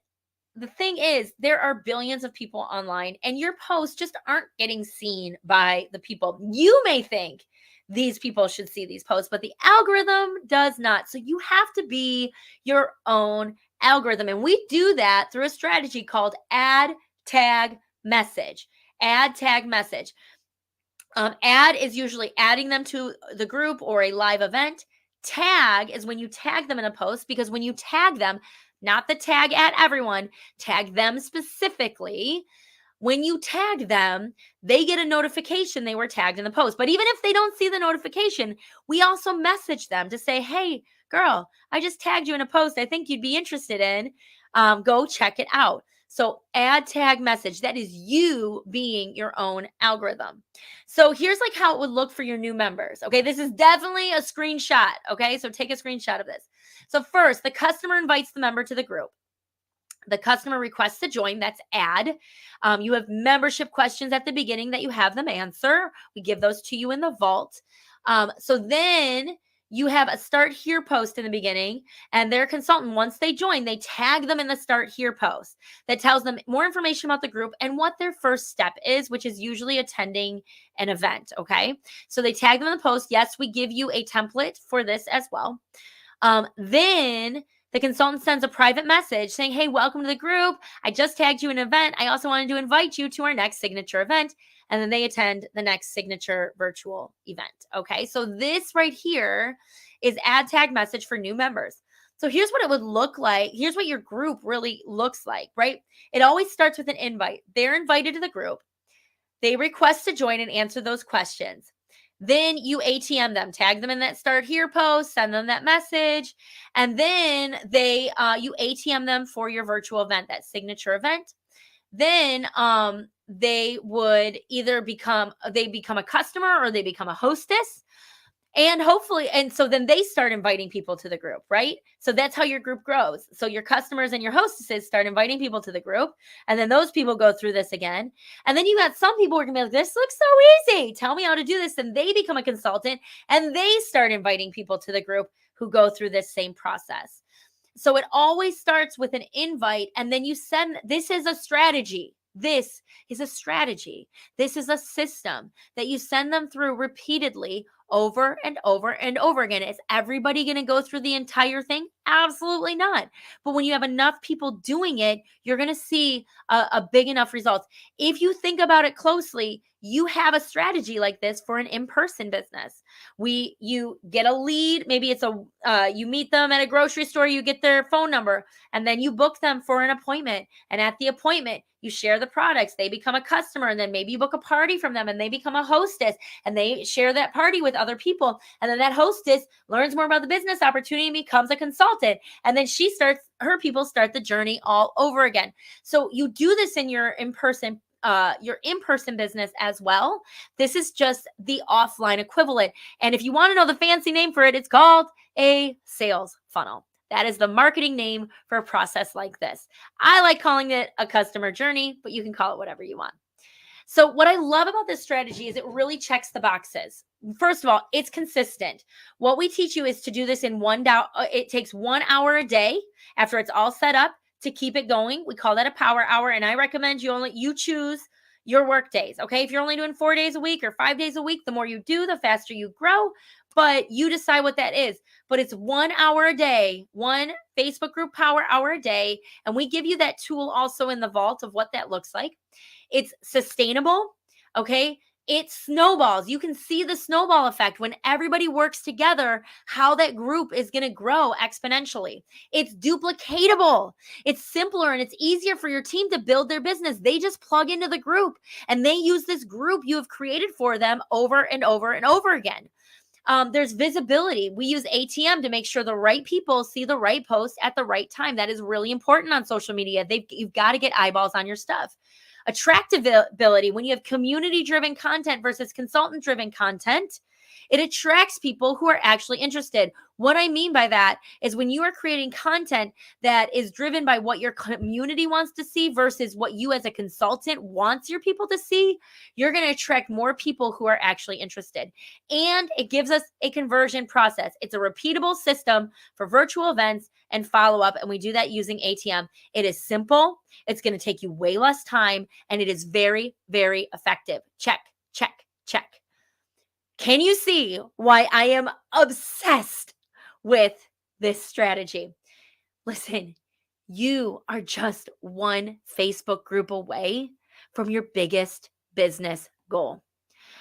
the thing is, there are billions of people online, and your posts just aren't getting seen by the people. You may think these people should see these posts, but the algorithm does not. So you have to be your own algorithm. And we do that through a strategy called add, tag, message. Add, tag, message. Add is usually adding them to the group or a live event. Tag is when you tag them in a post, because when you tag them, not the tag at everyone, tag them specifically. When you tag them, they get a notification they were tagged in the post. But even if they don't see the notification, we also message them to say, hey, girl, I just tagged you in a post I think you'd be interested in. Go check it out. So add, tag, message. That is you being your own algorithm. So here's like how it would look for your new members. Okay, this is definitely a screenshot. Okay, so take a screenshot of this. So first, the customer invites the member to the group. The customer requests to join, that's add. You have membership questions at the beginning that you have them answer. We give those to you in the vault. So then you have a start here post in the beginning, and their consultant, once they join, they tag them in the start here post that tells them more information about the group and what their first step is, which is usually attending an event. Okay, so they tag them in the post. Yes, we give you a template for this as well. Then the consultant sends a private message saying, hey, welcome to the group. I just tagged you in an event. I also wanted to invite you to our next signature event. And then they attend the next signature virtual event. Okay, so this right here is add, tag, message for new members. So here's what it would look like. Here's what your group really looks like, right? It always starts with an invite. They're invited to the group. They request to join and answer those questions. Then you ATM them, tag them in that start here post, send them that message, and then you ATM them for your virtual event, that signature event. Then they would either become a customer or they become a hostess. And hopefully, and so then they start inviting people to the group, right? So that's how your group grows. So your customers and your hostesses start inviting people to the group. And then those people go through this again. And then you got some people who are going to be like, this looks so easy. Tell me how to do this. And they become a consultant and they start inviting people to the group who go through this same process. So it always starts with an invite. And then you send, this is a strategy. This is a strategy. This is a system that you send them through repeatedly over and over and over again. Is everybody going to go through the entire thing? Absolutely not. But when you have enough people doing it, you're going to see a big enough results. If you think about it closely, you have a strategy like this for an in-person business. You get a lead, maybe it's you meet them at a grocery store, you get their phone number, and then you book them for an appointment. And at the appointment, you share the products, they become a customer, and then maybe you book a party from them and they become a hostess and they share that party with other people. And then that hostess learns more about the business opportunity and becomes a consultant. And then her people start the journey all over again. So you do this in your in-person business as well. This is just the offline equivalent. And if you want to know the fancy name for it, it's called a sales funnel. That is the marketing name for a process like this. I like calling it a customer journey, but you can call it whatever you want. So what I love about this strategy is it really checks the boxes. First of all, it's consistent. What we teach you is to do this in it takes 1 hour a day after it's all set up to keep it going. We call that a power hour. And I recommend you choose your work days. Okay. If you're only doing 4 days a week or 5 days a week, the more you do, the faster you grow, but you decide what that is. But it's 1 hour a day, one Facebook group power hour a day. And we give you that tool also in the vault of what that looks like. It's sustainable. Okay. It snowballs. You can see the snowball effect when everybody works together, how that group is going to grow exponentially. It's duplicatable. It's simpler and it's easier for your team to build their business. They just plug into the group and they use this group you have created for them over and over and over again. There's visibility. We use ATM to make sure the right people see the right post at the right time. That is really important on social media. You've got to get eyeballs on your stuff. Attractability, when you have community-driven content versus consultant-driven content, It attracts people who are actually interested. What I mean by that is when you are creating content that is driven by what your community wants to see versus what you as a consultant wants your people to see, you're going to attract more people who are actually interested. And it gives us a conversion process. It's a repeatable system for virtual events and follow up. And we do that using ATM. It is simple. It's going to take you way less time. And it is very, very effective. Check, check, check. Can you see why I am obsessed with this strategy? Listen, you are just one Facebook group away from your biggest business goal.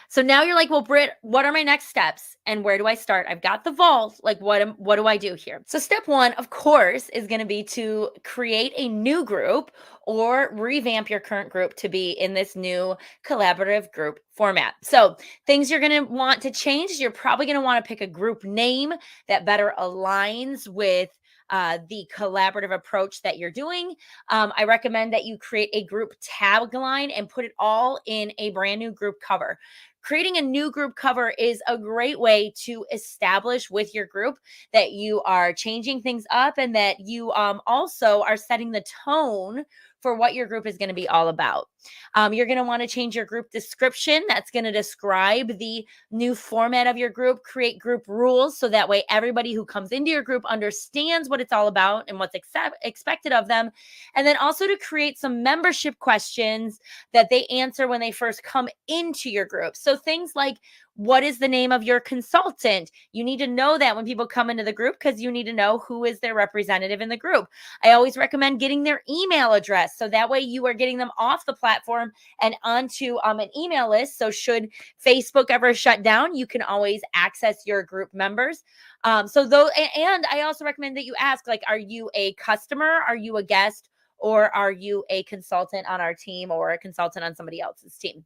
So now you're like, well, Britt, what are my next steps and where do I start? I've got the vault. Like, what do I do here? So step one, of course, is going to be to create a new group or revamp your current group to be in this new collaborative group format. So things you're going to want to change, you're probably going to want to pick a group name that better aligns with the collaborative approach that you're doing. I recommend that you create a group tagline and put it all in a brand new group cover. Creating a new group cover is a great way to establish with your group that you are changing things up and that you also are setting the tone for what your group is going to be all about. You're going to want to change your group description. That's going to describe the new format of your group. Create group rules so that way everybody who comes into your group understands what it's all about and what's expected of them. And then also to create some membership questions that they answer when they first come into your group. So things like, what is the name of your consultant? You need to know that when people come into the group because you need to know who is their representative in the group. I always recommend getting their email address. So that way you are getting them off the platform and onto an email list. So should Facebook ever shut down, you can always access your group members. And I also recommend that you ask, like, are you a customer? Are you a guest? Or are you a consultant on our team or a consultant on somebody else's team?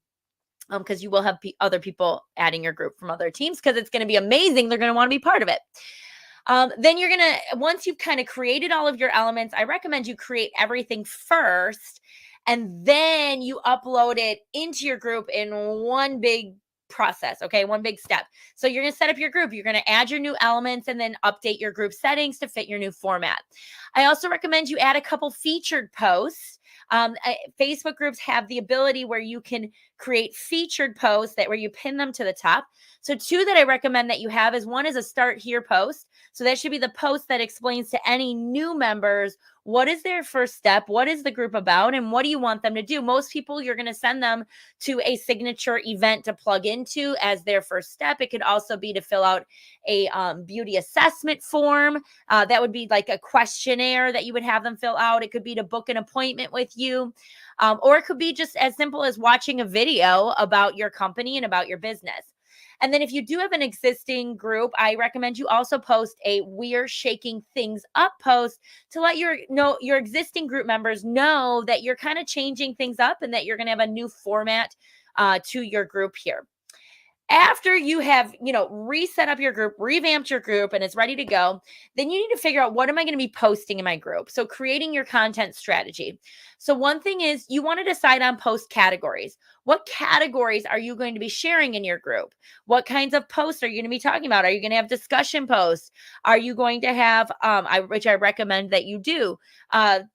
Because you will have other people adding your group from other teams because it's going to be amazing. They're going to want to be part of it. Then you're going to, once you've kind of created all of your elements, I recommend you create everything first and then you upload it into your group in one big process. Okay. One big step. So you're going to set up your group. You're going to add your new elements and then update your group settings to fit your new format. I also recommend you add a couple featured posts. Facebook groups have the ability where you can create featured posts where you pin them to the top. So two that I recommend that you have is one is a start here post. So that should be the post that explains to any new members what is their first step, what is the group about, and what do you want them to do. Most people, you're going to send them to a signature event to plug into as their first step. It could also be to fill out a beauty assessment form. That would be like a questionnaire that you would have them fill out. It could be to book an appointment with you. Or it could be just as simple as watching a video about your company and about your business. And then if you do have an existing group, I recommend you also post a "We're shaking things up" post to let your existing group members know that you're kind of changing things up and that you're going to have a new format to your group here. After you have, reset up your group, revamped your group, and it's ready to go, then you need to figure out, what am I going to be posting in my group? So creating your content strategy. So one thing is you want to decide on post categories. What categories are you going to be sharing in your group? What kinds of posts are you going to be talking about? Are you going to have discussion posts? Are you going to have, which I recommend that you do,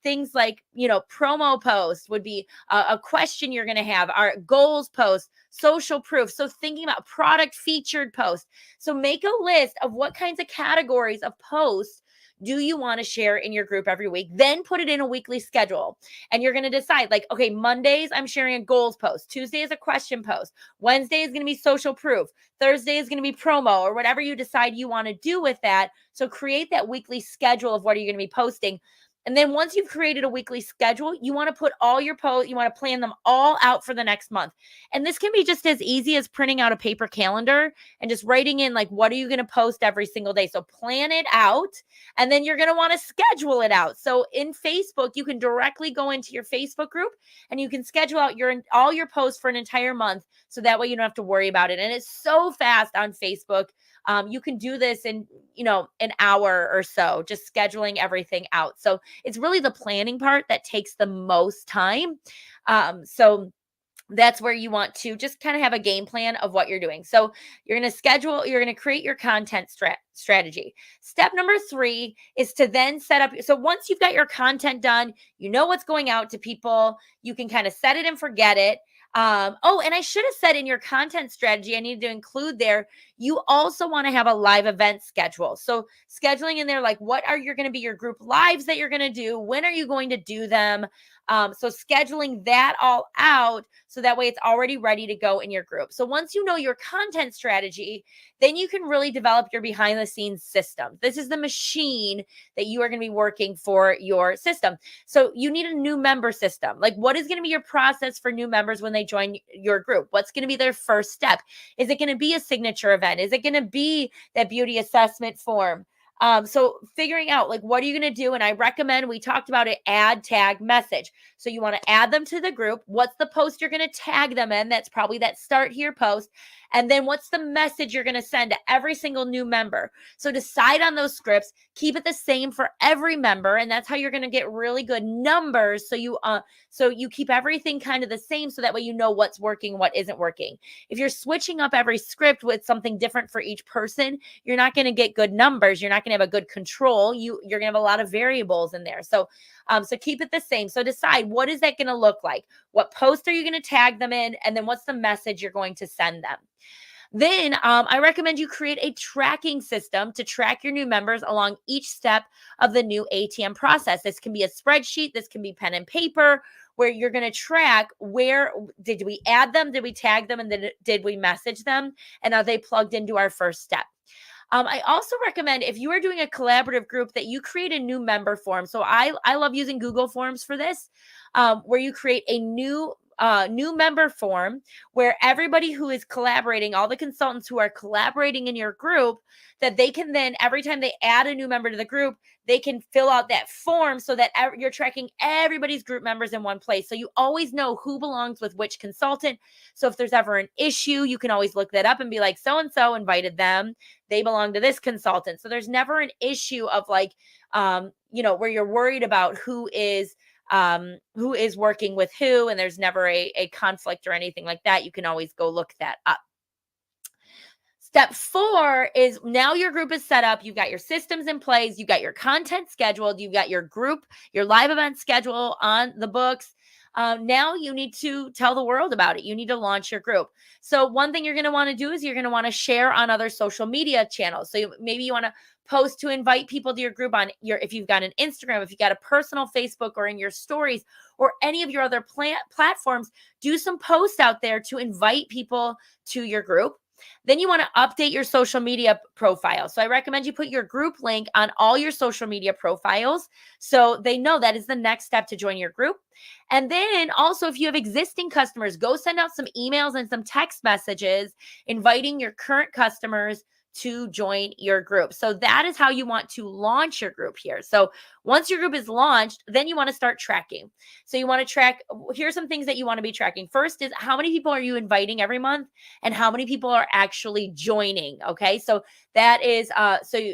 things like, promo posts would be a question you're going to have, our goals posts, social proof. So thinking about product featured posts. So make a list of what kinds of categories of posts do you want to share in your group every week? Then put it in a weekly schedule. And you're going to decide, like, okay, Mondays, I'm sharing a goals post. Tuesday is a question post. Wednesday is going to be social proof. Thursday is going to be promo, or whatever you decide you want to do with that. So create that weekly schedule of what are you going to be posting. And then once you've created a weekly schedule, you want to put all your posts, you want to plan them all out for the next month. And this can be just as easy as printing out a paper calendar and just writing in, like, what are you going to post every single day? So plan it out, and then you're going to want to schedule it out. So in Facebook, you can directly go into your Facebook group and you can schedule out all your posts for an entire month. So that way you don't have to worry about it. And it's so fast on Facebook. You can do this in, an hour or so, just scheduling everything out. So it's really the planning part that takes the most time. So that's where you want to just kind of have a game plan of what you're doing. So you're going to schedule, you're going to create your content strategy. Step number 3 is to then set up. So once you've got your content done, you know what's going out to people, you can kind of set it and forget it. Oh, and I should have said in your content strategy, I needed to include there, you also want to have a live event schedule. So scheduling in there, like what are you going to be your group lives that you're going to do? When are you going to do them? So scheduling that all out so that way it's already ready to go in your group. So once you know your content strategy, then you can really develop your behind the scenes system. This is the machine that you are going to be working for your system. So you need a new member system. Like what is going to be your process for new members when they join your group? What's going to be their first step? Is it going to be a signature event? Is it going to be that beauty assessment form? So figuring out like what are you going to do? And I recommend, we talked about it, add, tag, message. So you want to add them to the group. What's the post you're going to tag them in? That's probably that start here post. And then what's the message you're going to send to every single new member? So decide on those scripts, keep it the same for every member. And that's how you're going to get really good numbers. So you keep everything kind of the same. So that way, you know what's working, what isn't working. If you're switching up every script with something different for each person, you're not going to get good numbers. You're not going to have a good control. You're going to have a lot of variables in there. So keep it the same. So decide, what is that going to look like? What post are you going to tag them in? And then what's the message you're going to send them? Then I recommend you create a tracking system to track your new members along each step of the new ATM process. This can be a spreadsheet, this can be pen and paper, where you're going to track where did we add them, did we tag them, and then did we message them, and are they plugged into our first step. I also recommend, if you are doing a collaborative group, that you create a new member form. So I love using Google Forms for this, where you create a new member form where everybody who is collaborating, all the consultants who are collaborating in your group, that they can then, every time they add a new member to the group, they can fill out that form so that you're tracking everybody's group members in one place. So you always know who belongs with which consultant. So if there's ever an issue, you can always look that up and be like, so-and-so invited them, they belong to this consultant. So there's never an issue of like, where you're worried about who is working with who, and there's never a conflict or anything like that. You can always go look that up. Step 4 is, now your group is set up. You've got your systems in place. You've got your content scheduled. You've got your group, your live event schedule on the books. Now you need to tell the world about it. You need to launch your group. So one thing you're going to want to do is you're going to want to share on other social media channels. So maybe you want to post to invite people to your group on if you've got an Instagram, if you've got a personal Facebook, or in your stories, or any of your other platforms, do some posts out there to invite people to your group. Then you want to update your social media profile. So I recommend you put your group link on all your social media profiles so they know that is the next step to join your group. And then also, if you have existing customers, go send out some emails and some text messages inviting your current customers to join your group. So that is how you want to launch your group here. So once your group is launched, then you want to start tracking. So you want to track, here's some things that you want to be tracking. First is, how many people are you inviting every month, and how many people are actually joining? Okay. So that is,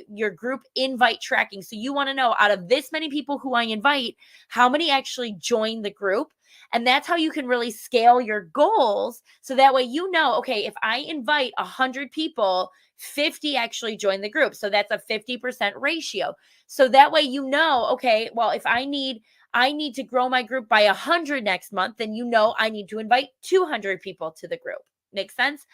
your group invite tracking. So you want to know, out of this many people who I invite, how many actually join the group? And that's how you can really scale your goals. So that way, okay, if I invite 100 people, 50 actually join the group. So that's a 50% ratio. So that way, okay, well, if I need to grow my group by 100 next month, then I need to invite 200 people to the group. Makes sense?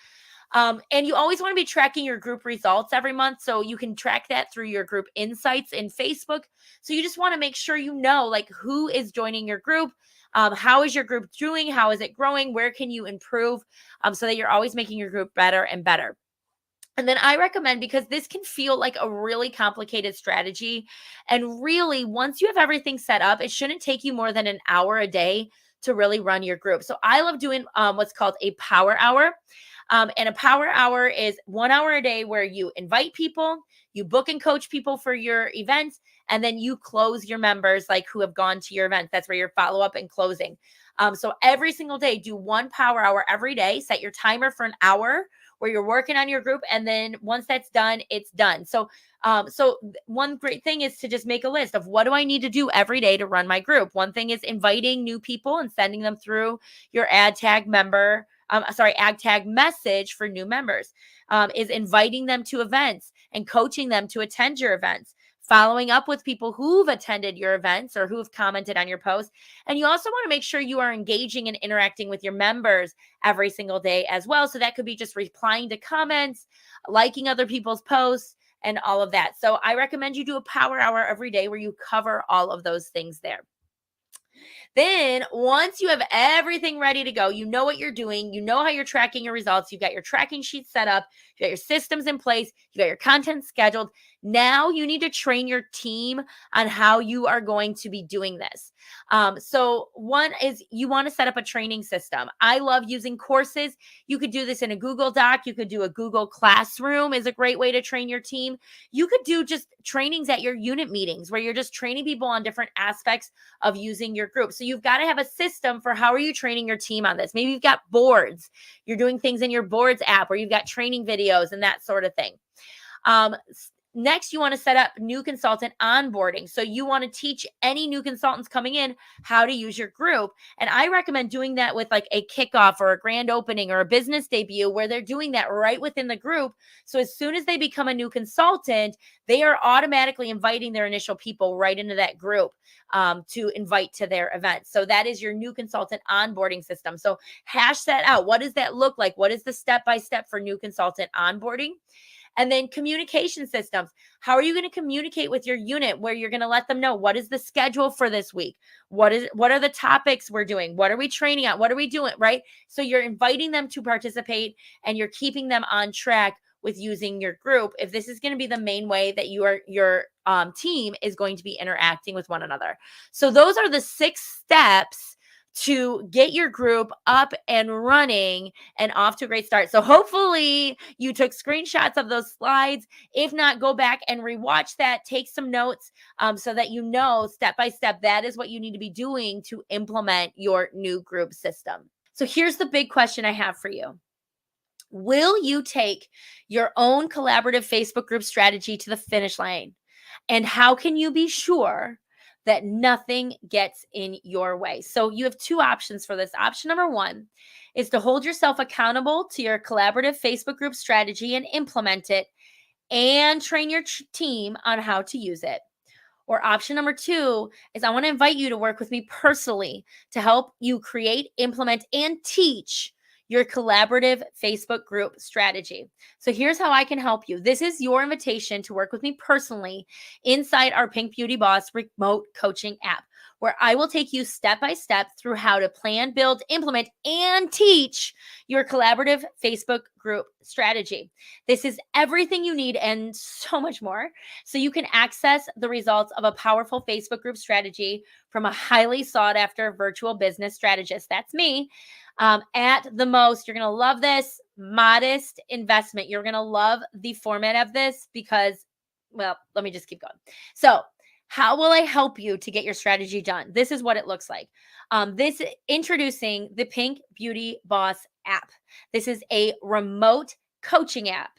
And you always want to be tracking your group results every month. So you can track that through your group insights in Facebook. So you just want to make sure like who is joining your group. How is your group doing? How is it growing? Where can you improve? So that you're always making your group better and better. And then I recommend, because this can feel like a really complicated strategy, and really, once you have everything set up, it shouldn't take you more than an hour a day to really run your group. So I love doing what's called a power hour. And a power hour is 1 hour a day where you invite people, you book and coach people for your events, and then you close your members, like who have gone to your event. That's where your follow-up and closing. So every single day, do 1 power hour every day. Set your timer for an hour where you're working on your group. And then once that's done, it's done. One great thing is to just make a list of what do I need to do every day to run my group. One thing is inviting new people and sending them through your ad tag message for new members, is inviting them to events and coaching them to attend your events, following up with people who've attended your events or who've commented on your posts. And you also want to make sure you are engaging and interacting with your members every single day as well. So that could be just replying to comments, liking other people's posts, and all of that. So I recommend you do a power hour every day where you cover all of those things there. Then once you have everything ready to go, you know what you're doing, you know how you're tracking your results, you've got your tracking sheet set up, you got your systems in place, you got your content scheduled. Now you need to train your team on how you are going to be doing this. So one is you want to set up a training system. I love using courses. You could do this in a Google Doc. You could do a Google Classroom is a great way to train your team. You could do just trainings at your unit meetings where you're just training people on different aspects of using your group. So you've got to have a system for how are you training your team on this. Maybe you've got boards. You're doing things in your boards app where you've got training videos and that sort of thing. Next, you want to set up new consultant onboarding. So you want to teach any new consultants coming in how to use your group. And I recommend doing that with like a kickoff or a grand opening or a business debut where they're doing that right within the group. So as soon as they become a new consultant, they are automatically inviting their initial people right into that group to invite to their event. So that is your new consultant onboarding system. So hash that out. What does that look like? What is the step-by-step for new consultant onboarding? And then communication systems. How are you going to communicate with your unit where you're going to let them know what is the schedule for this week? What are the topics we're doing? What are we training on? What are we doing? Right? So you're inviting them to participate and you're keeping them on track with using your group. If this is going to be the main way that your team is going to be interacting with one another. So those are the 6 steps to get your group up and running and off to a great start. So hopefully you took screenshots of those slides. If not, go back and rewatch that, take some notes so that you know step by step that is what you need to be doing to implement your new group system. So here's the big question I have for you. Will you take your own collaborative Facebook group strategy to the finish line? And how can you be sure that nothing gets in your way? So you have 2 options for this. Option number 1 is to hold yourself accountable to your collaborative Facebook group strategy and implement it and train your team on how to use it. Or option number 2 is I want to invite you to work with me personally to help you create, implement, and teach your collaborative Facebook group strategy. So here's how I can help you. This is your invitation to work with me personally inside our Pink Beauty Boss remote coaching app, where I will take you step by step through how to plan, build, implement, and teach your collaborative Facebook group strategy. This is everything you need and so much more, so you can access the results of a powerful Facebook group strategy from a highly sought after virtual business strategist. That's me. At the most, you're going to love this modest investment. You're going to love the format of this because, well, let me just keep going. So how will I help you to get your strategy done? This is what it looks like. This introducing the Pink Beauty Boss app. This is a remote coaching app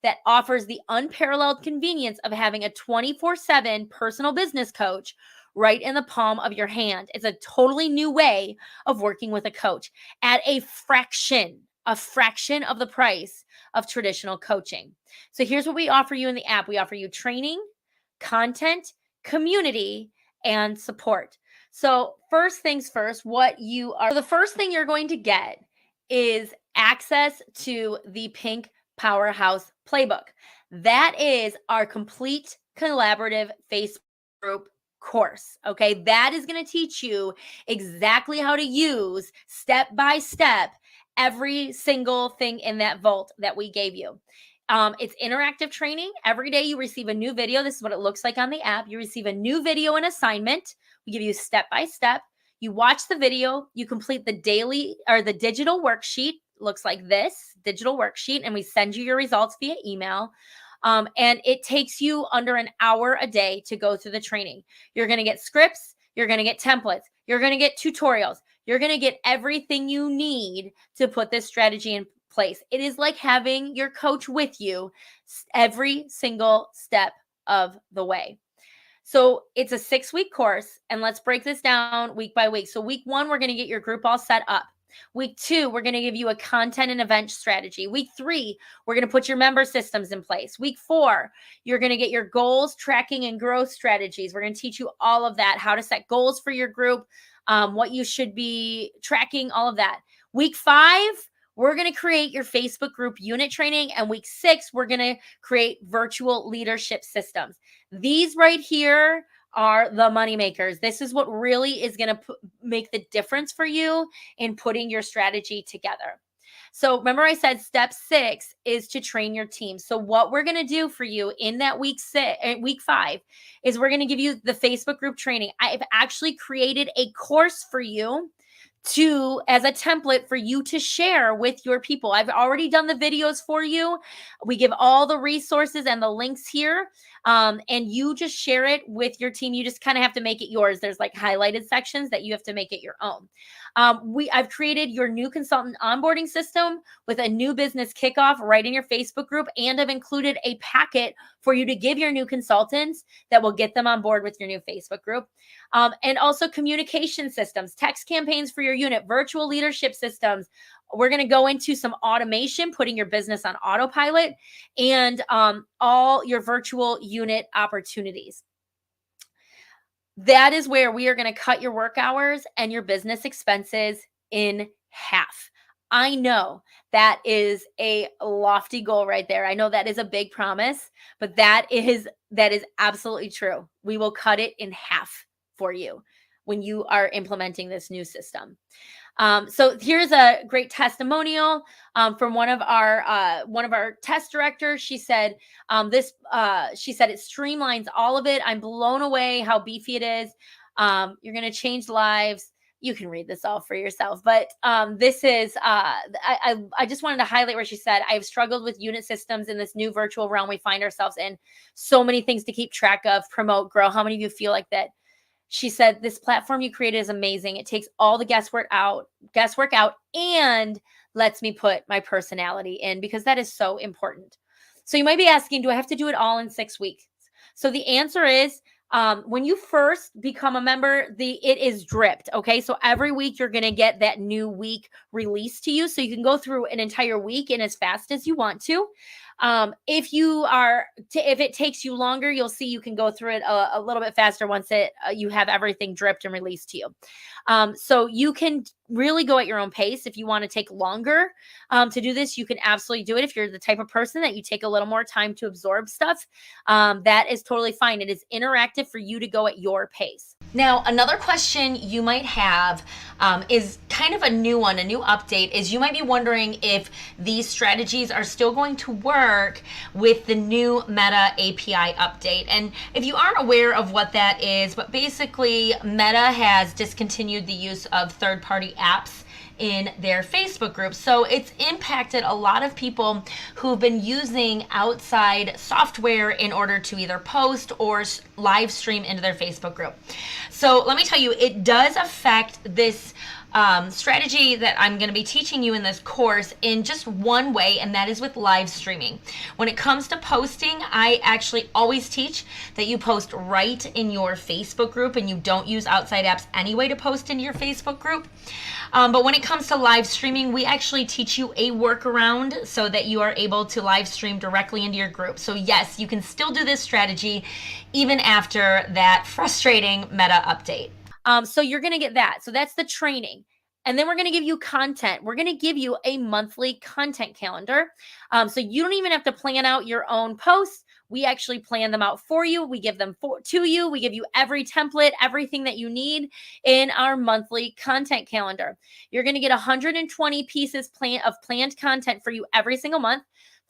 that offers the unparalleled convenience of having a 24/7 personal business coach right in the palm of your hand. It's a totally new way of working with a coach at a fraction of the price of traditional coaching. So here's what we offer you in the app. We offer you training, content, community, and support. So first things first, the first thing you're going to get is access to the Pink Powerhouse Playbook. That is our complete collaborative Facebook group course. Okay. That is going to teach you exactly how to use step by step every single thing in that vault that we gave you. It's interactive training. Every day you receive a new video. This is what it looks like on the app. You receive a new video and assignment. We give you step by step. You watch the video, you complete the daily or the digital worksheet. Looks like this digital worksheet, and we send you your results via email. And it takes you under an hour a day to go through the training. You're going to get scripts. You're going to get templates. You're going to get tutorials. You're going to get everything you need to put this strategy in place. It is like having your coach with you every single step of the way. So it's a 6-week course, and let's break this down week by week. So week 1, we're going to get your group all set up. Week 2, we're going to give you a content and event strategy. Week 3, we're going to put your member systems in place. Week 4, you're going to get your goals, tracking, and growth strategies. We're going to teach you all of that, how to set goals for your group, what you should be tracking, all of that. Week 5, we're going to create your Facebook group unit training. And week 6, we're going to create virtual leadership systems. These right here are the money makers. This is what really is going to make the difference for you in putting your strategy together. So remember I said step 6 is to train your team. So what we're going to do for you in that week 5 is we're going to give you the Facebook group training. I've actually created a course for you as a template for you to share with your people. I've already done the videos for you. We give all the resources and the links here. And you just share it with your team. You just kind of have to make it yours. There's like highlighted sections that you have to make it your own. I've created your new consultant onboarding system with a new business kickoff right in your Facebook group. And I've included a packet for you to give your new consultants that will get them on board with your new Facebook group. And also communication systems, text campaigns for your unit, virtual leadership systems. We're going to go into some automation, putting your business on autopilot, and all your virtual unit opportunities. That is where we are going to cut your work hours and your business expenses in half. I know that is a lofty goal right there. I know that is a big promise, but that is absolutely true. We will cut it in half for you when you are implementing this new system. So here's a great testimonial from one of our test directors. She said she said it streamlines all of it. I'm blown away how beefy it is. You're going to change lives. You can read this all for yourself, but this is I just wanted to highlight where she said, I've struggled with unit systems in this new virtual realm we find ourselves in. So many things to keep track of, promote, grow. How many of you feel like that? She said, this platform you created is amazing. It takes all the guesswork out and lets me put my personality in, because that is so important. So you might be asking, do I have to do it all in 6 weeks? So the answer is, when you first become a member, it is dripped. Okay. So every week you're going to get that new week released to you. So you can go through an entire week in as fast as you want to. If it takes you longer, you'll see you can go through it a little bit faster once you have everything dripped and released to you. So you can really go at your own pace. If you want to take longer to do this, you can absolutely do it. If you're the type of person that you take a little more time to absorb stuff, that is totally fine. It is interactive for you to go at your pace. Now, another question you might have is kind of a new one, a new update, is you might be wondering if these strategies are still going to work with the new Meta API update. And if you aren't aware of what that is, but basically Meta has discontinued the use of third-party apps in their Facebook group. So it's impacted a lot of people who've been using outside software in order to either post or live stream into their Facebook group. So let me tell you, it does affect this strategy that I'm going to be teaching you in this course in just one way, and that is with live streaming. When it comes to posting, I actually always teach that you post right in your Facebook group, and you don't use outside apps anyway to post into your Facebook group. But when it comes to live streaming, we actually teach you a workaround so that you are able to live stream directly into your group. So yes, you can still do this strategy even after that frustrating Meta update. So you're going to get that. So that's the training. And then we're going to give you content. We're going to give you a monthly content calendar. So you don't even have to plan out your own posts. We actually plan them out for you. We give them to you. We give you every template, everything that you need in our monthly content calendar. You're going to get 120 pieces of planned content for you every single month.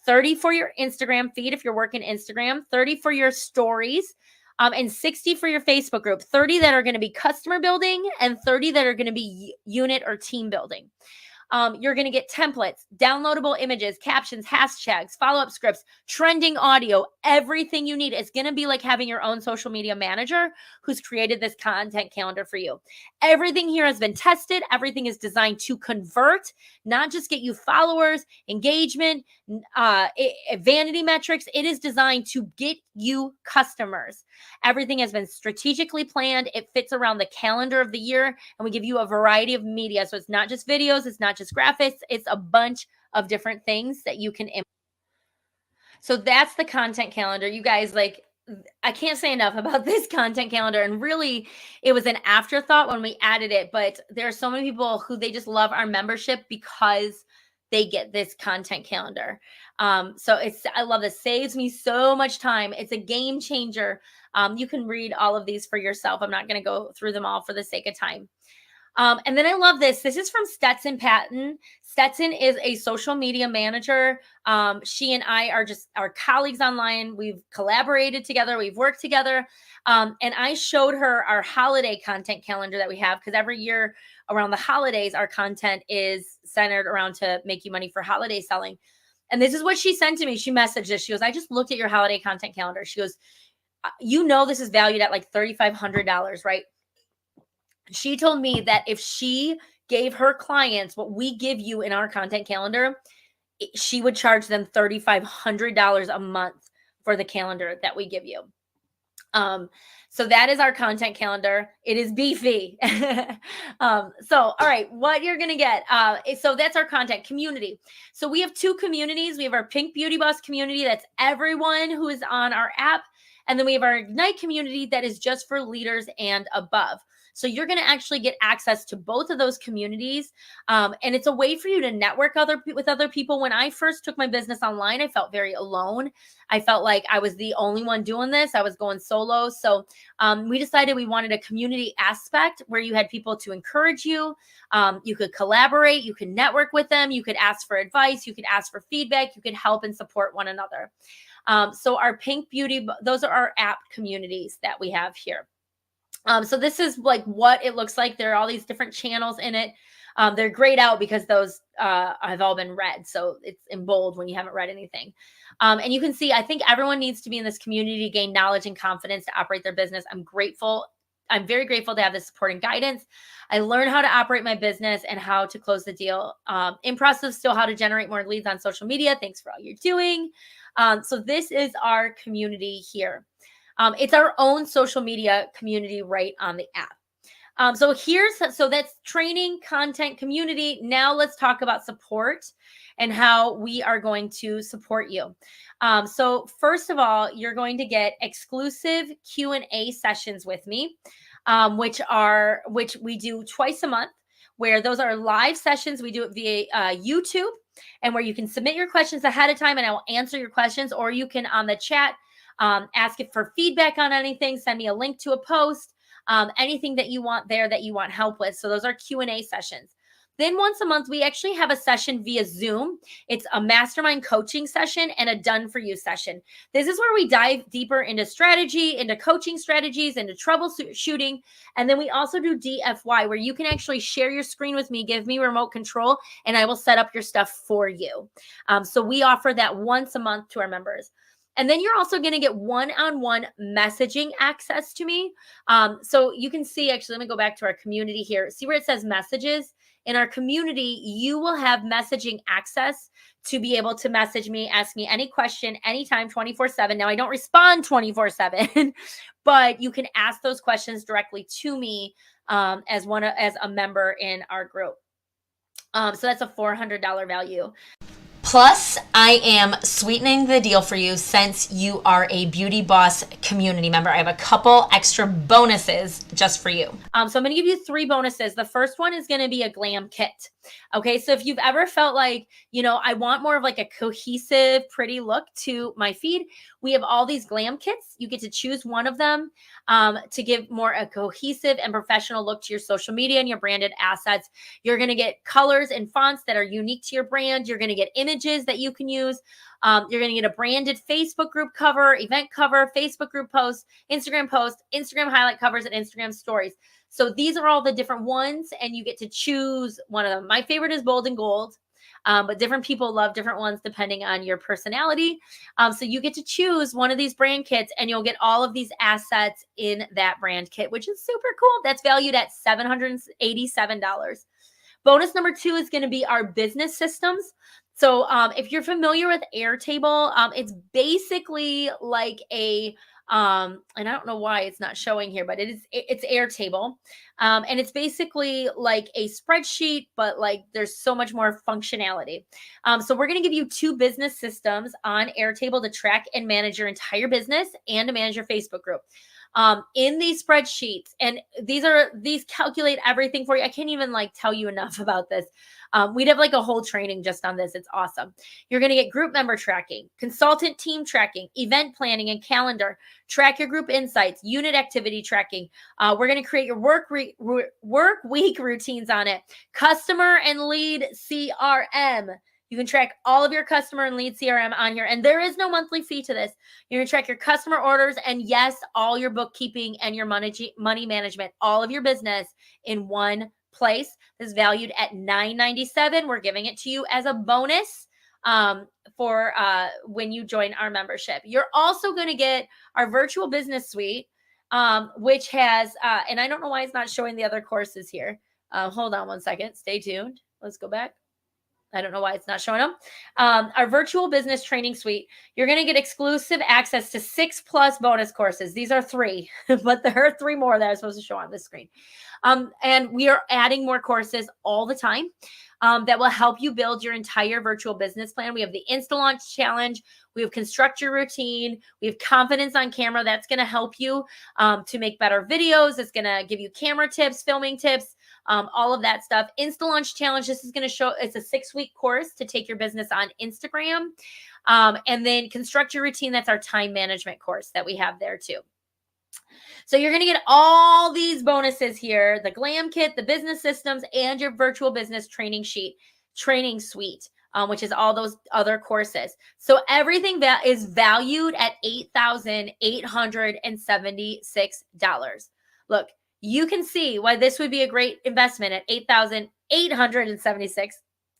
30 for your Instagram feed if you're working Instagram, 30 for your stories, and 60 for your Facebook group, 30 that are going to be customer building and 30 that are going to be unit or team building. You're going to get templates, downloadable images, captions, hashtags, follow-up scripts, trending audio, everything you need. It's going to be like having your own social media manager who's created this content calendar for you. Everything here has been tested. Everything is designed to convert, not just get you followers, engagement, vanity metrics. It is designed to get you customers. Everything has been strategically planned. It fits around the calendar of the year, and we give you a variety of media. So it's not just videos, it's not just graphics, it's a bunch of different things that you can. So that's the content calendar. You guys, like, I can't say enough about this content calendar. And really, it was an afterthought when we added it. But there are so many people who they just love our membership because they get this content calendar. So I love this. Saves me so much time. It's a game changer. You can read all of these for yourself. I'm not going to go through them all for the sake of time. And then I love this. This is from Stetson Patton. Stetson is a social media manager. She and I are just our colleagues online. We've collaborated together. We've worked together. And I showed her our holiday content calendar that we have, because every year around the holidays, our content is centered around to make you money for holiday selling. And this is what she sent to me. She messaged us. She goes, I just looked at your holiday content calendar. She goes, this is valued at like $3,500, right? She told me that if she gave her clients what we give you in our content calendar, she would charge them $3,500 a month for the calendar that we give you. So that is our content calendar. It is beefy. All right, what you're going to get. So that's our content community. So we have two communities. We have our Pink Beauty Boss community. That's everyone who is on our app. And then we have our Ignite community that is just for leaders and above. So you're going to actually get access to both of those communities. And it's a way for you to network with other people. When I first took my business online, I felt very alone. I felt like I was the only one doing this. I was going solo. So we decided we wanted a community aspect where you had people to encourage you. You could collaborate. You could network with them. You could ask for advice. You could ask for feedback. You could help and support one another. So our Pink Beauty, those are our app communities that we have here. So this is like what it looks like. There are all these different channels in it. They're grayed out because those have all been read. So it's in bold when you haven't read anything. And you can see, I think everyone needs to be in this community to gain knowledge and confidence to operate their business. I'm grateful. I'm very grateful to have this support and guidance. I learned how to operate my business and how to close the deal. In process, still how to generate more leads on social media. Thanks for all you're doing. So this is our community here. It's our own social media community right on the app. So that's training, content, community. Now let's talk about support and how we are going to support you. So first of all, you're going to get exclusive Q&A sessions with me, which we do twice a month, where those are live sessions. We do it via YouTube, and where you can submit your questions ahead of time and I will answer your questions, or you can on the chat ask it for feedback on anything, send me a link to a post, anything that you want there that you want help with. So those are Q&A sessions. Then once a month, we actually have a session via Zoom. It's a mastermind coaching session and a done for you session. This is where we dive deeper into strategy, into coaching strategies, into troubleshooting. And then we also do DFY, where you can actually share your screen with me, give me remote control, and I will set up your stuff for you. So we offer that once a month to our members. And then you're also going to get one-on-one messaging access to me. So you can see, actually, let me go back to our community here. See where it says messages? In our community, you will have messaging access to be able to message me, ask me any question, anytime, 24/7. Now, I don't respond 24/7, but you can ask those questions directly to me as a member in our group. So that's a $400 value. Plus, I am sweetening the deal for you since you are a Beauty Boss community member. I have a couple extra bonuses just for you. So I'm going to give you 3 bonuses. The first one is going to be a glam kit. Okay, so if you've ever felt like, I want more of like a cohesive, pretty look to my feed, we have all these glam kits. You get to choose one of them to give more a cohesive and professional look to your social media and your branded assets. You're going to get colors and fonts that are unique to your brand. You're going to get images that you can use. You're going to get a branded Facebook group cover, event cover, Facebook group post, Instagram highlight covers, and Instagram stories. So these are all the different ones, and you get to choose one of them. My favorite is bold and gold. But different people love different ones depending on your personality. So you get to choose one of these brand kits, and you'll get all of these assets in that brand kit, which is super cool. That's valued at $787. Bonus number 2 is going to be our business systems. So if you're familiar with Airtable, it's basically like a and I don't know why it's not showing here, but it's Airtable. And it's basically like a spreadsheet, but like there's so much more functionality. So we're going to give you 2 business systems on Airtable to track and manage your entire business and to manage your Facebook group. In these spreadsheets, and these calculate everything for you. I can't even like tell you enough about this. We'd have like a whole training just on this. It's awesome. You're going to get group member tracking, consultant team tracking, event planning and calendar, track your group insights, unit activity tracking. We're going to create your work week routines on it, customer and lead CRM. You can track all of your customer and lead CRM on here, and there is no monthly fee to this. You're going to track your customer orders and, yes, all your bookkeeping and your money management, all of your business in one place. This is valued at $997. We're giving it to you as a bonus for when you join our membership. You're also going to get our virtual business suite, which has, and I don't know why it's not showing the other courses here. Hold on one second. Stay tuned. Let's go back. I don't know why it's not showing them. Our virtual business training suite, you're going to get exclusive access to 6+ bonus courses. These are 3, but there are 3 more that I'm supposed to show on this screen. And we are adding more courses all the time that will help you build your entire virtual business plan. We have the Insta Launch Challenge. We have Construct Your Routine. We have Confidence on Camera. That's going to help you to make better videos. It's going to give you camera tips, filming tips, all of that stuff. Insta Launch Challenge. This is going to show, it's a 6-week course to take your business on Instagram. And then Construct Your Routine. That's our time management course that we have there too. So you're going to get all these bonuses here, the glam kit, the business systems, and your virtual business training suite, which is all those other courses. So everything that is valued at $8,876. Look, you can see why this would be a great investment at $8,876.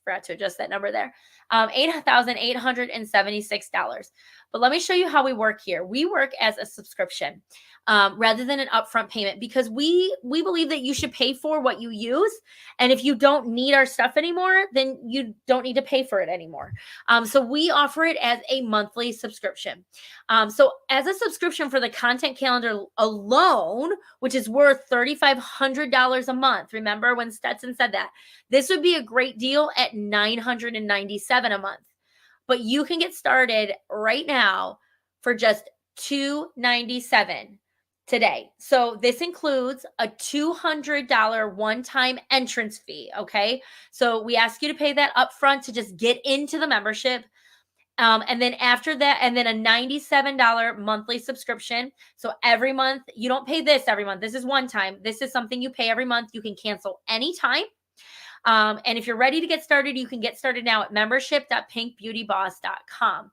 Forgot to adjust that number there. $8,876. But let me show you how we work here. We work as a subscription rather than an upfront payment, because we believe that you should pay for what you use. And if you don't need our stuff anymore, then you don't need to pay for it anymore. So we offer it as a monthly subscription. So as a subscription for the content calendar alone, which is worth $3,500 a month. Remember when Stetson said that? This would be a great deal at $997 a month. But you can get started right now for just $297 today. So this includes a $200 one-time entrance fee, okay? So we ask you to pay that upfront to just get into the membership. And then after that, and then a $97 monthly subscription. So every month, you don't pay this every month. This is one time. This is something you pay every month. You can cancel anytime. And if you're ready to get started, you can get started now at membership.pinkbeautyboss.com.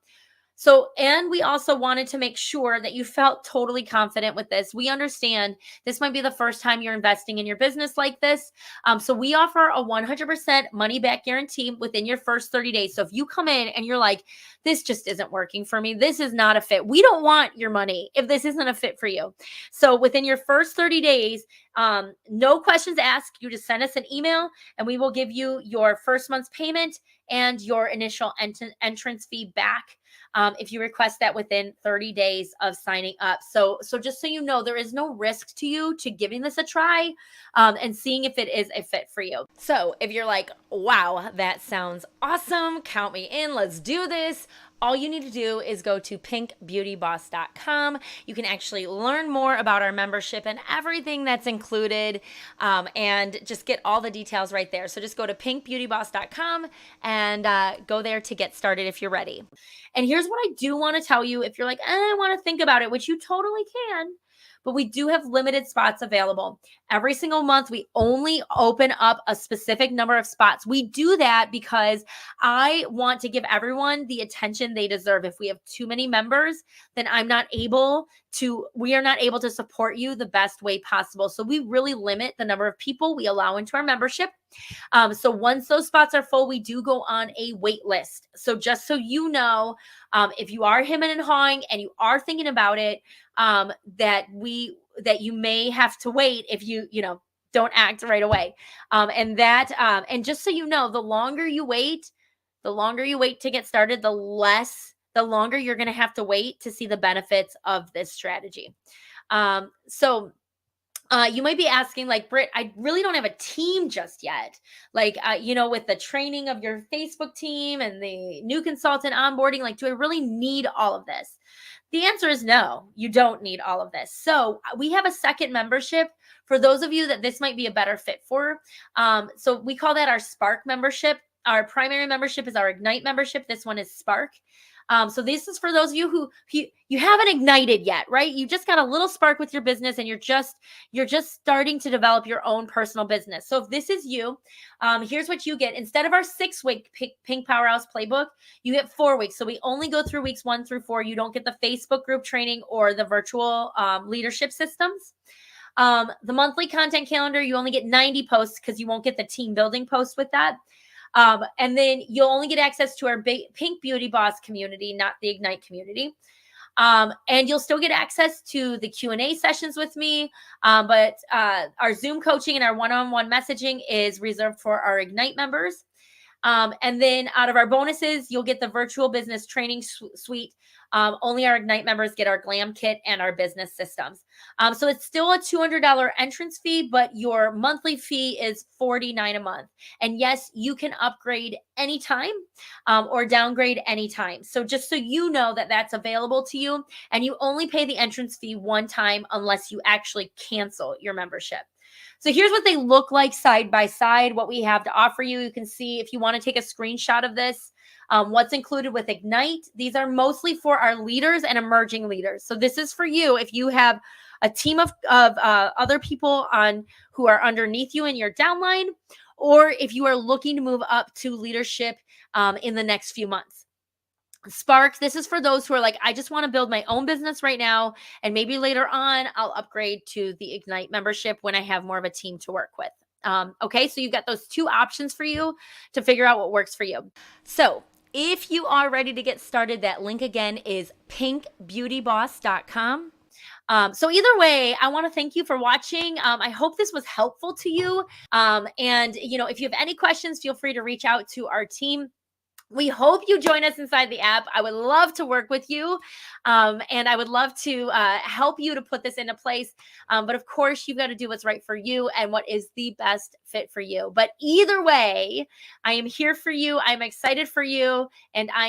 So, and we also wanted to make sure that you felt totally confident with this. We understand this might be the first time you're investing in your business like this. So we offer a 100% money back guarantee within your first 30 days. So if you come in and you're like, this just isn't working for me, this is not a fit, we don't want your money if this isn't a fit for you. So within your first 30 days, no questions asked, you just send us an email and we will give you your first month's payment and your initial entrance fee back. If you request that within 30 days of signing up. So just so you know, there is no risk to you to giving this a try and seeing if it is a fit for you. So if you're like, wow, that sounds awesome, count me in, let's do this. All you need to do is go to pinkbeautyboss.com. You can actually learn more about our membership and everything that's included and just get all the details right there. So just go to pinkbeautyboss.com and go there to get started if you're ready. And here's what I do want to tell you if you're like, I want to think about it, which you totally can. but we do have limited spots available. Every single month, we only open up a specific number of spots. We do that because I want to give everyone the attention they deserve. If we have too many members, then we are not able to support you the best way possible. So we really limit the number of people we allow into our membership. So once those spots are full, we do go on a wait list. So just so you know, if you are hemming and hawing and you are thinking about it, that you may have to wait if you don't act right away. And just so you know, the longer you wait to get started, the longer you're going to have to wait to see the benefits of this strategy. So you might be asking, like, Britt, I really don't have a team just yet. Like, with the training of your Facebook team and the new consultant onboarding, like, do I really need all of this? The answer is no, you don't need all of this. So we have a second membership for those of you that this might be a better fit for. So we call that our Spark membership. Our primary membership is our Ignite membership. This one is Spark. So this is for those of you who you haven't ignited yet, right? You just got a little spark with your business and you're just starting to develop your own personal business. So if this is you, here's what you get. Instead of our 6-week Pink Powerhouse playbook, you get 4 weeks. So we only go through weeks 1 through 4. You don't get the Facebook group training or the virtual leadership systems. The monthly content calendar, you only get 90 posts because you won't get the team building post with that. And then you'll only get access to our Pink Beauty Boss community, not the Ignite community. And you'll still get access to the Q&A sessions with me. But our Zoom coaching and our one-on-one messaging is reserved for our Ignite members. And then out of our bonuses, you'll get the virtual business training suite. Only our Ignite members get our Glam Kit and our business systems. So it's still a $200 entrance fee, but your monthly fee is $49 a month. And yes, you can upgrade anytime or downgrade anytime. So just so you know that that's available to you, and you only pay the entrance fee one time unless you actually cancel your membership. So here's what they look like side by side, what we have to offer you. You can see, if you want to take a screenshot of this, what's included with Ignite. These are mostly for our leaders and emerging leaders. So this is for you if you have a team of other people who are underneath you in your downline, or if you are looking to move up to leadership in the next few months. Spark, this is for those who are like, I just want to build my own business right now, and maybe later on I'll upgrade to the Ignite membership when I have more of a team to work with. Okay, so you've got those two options for you to figure out what works for you. So if you are ready to get started, that link again is pinkbeautyboss.com. So either way, I want to thank you for watching. I hope this was helpful to you. And if you have any questions, feel free to reach out to our team. We hope you join us inside the app. I would love to work with you. And I would love to help you to put this into place. But of course, you've got to do what's right for you and what is the best fit for you. But either way, I am here for you. I'm excited for you. And I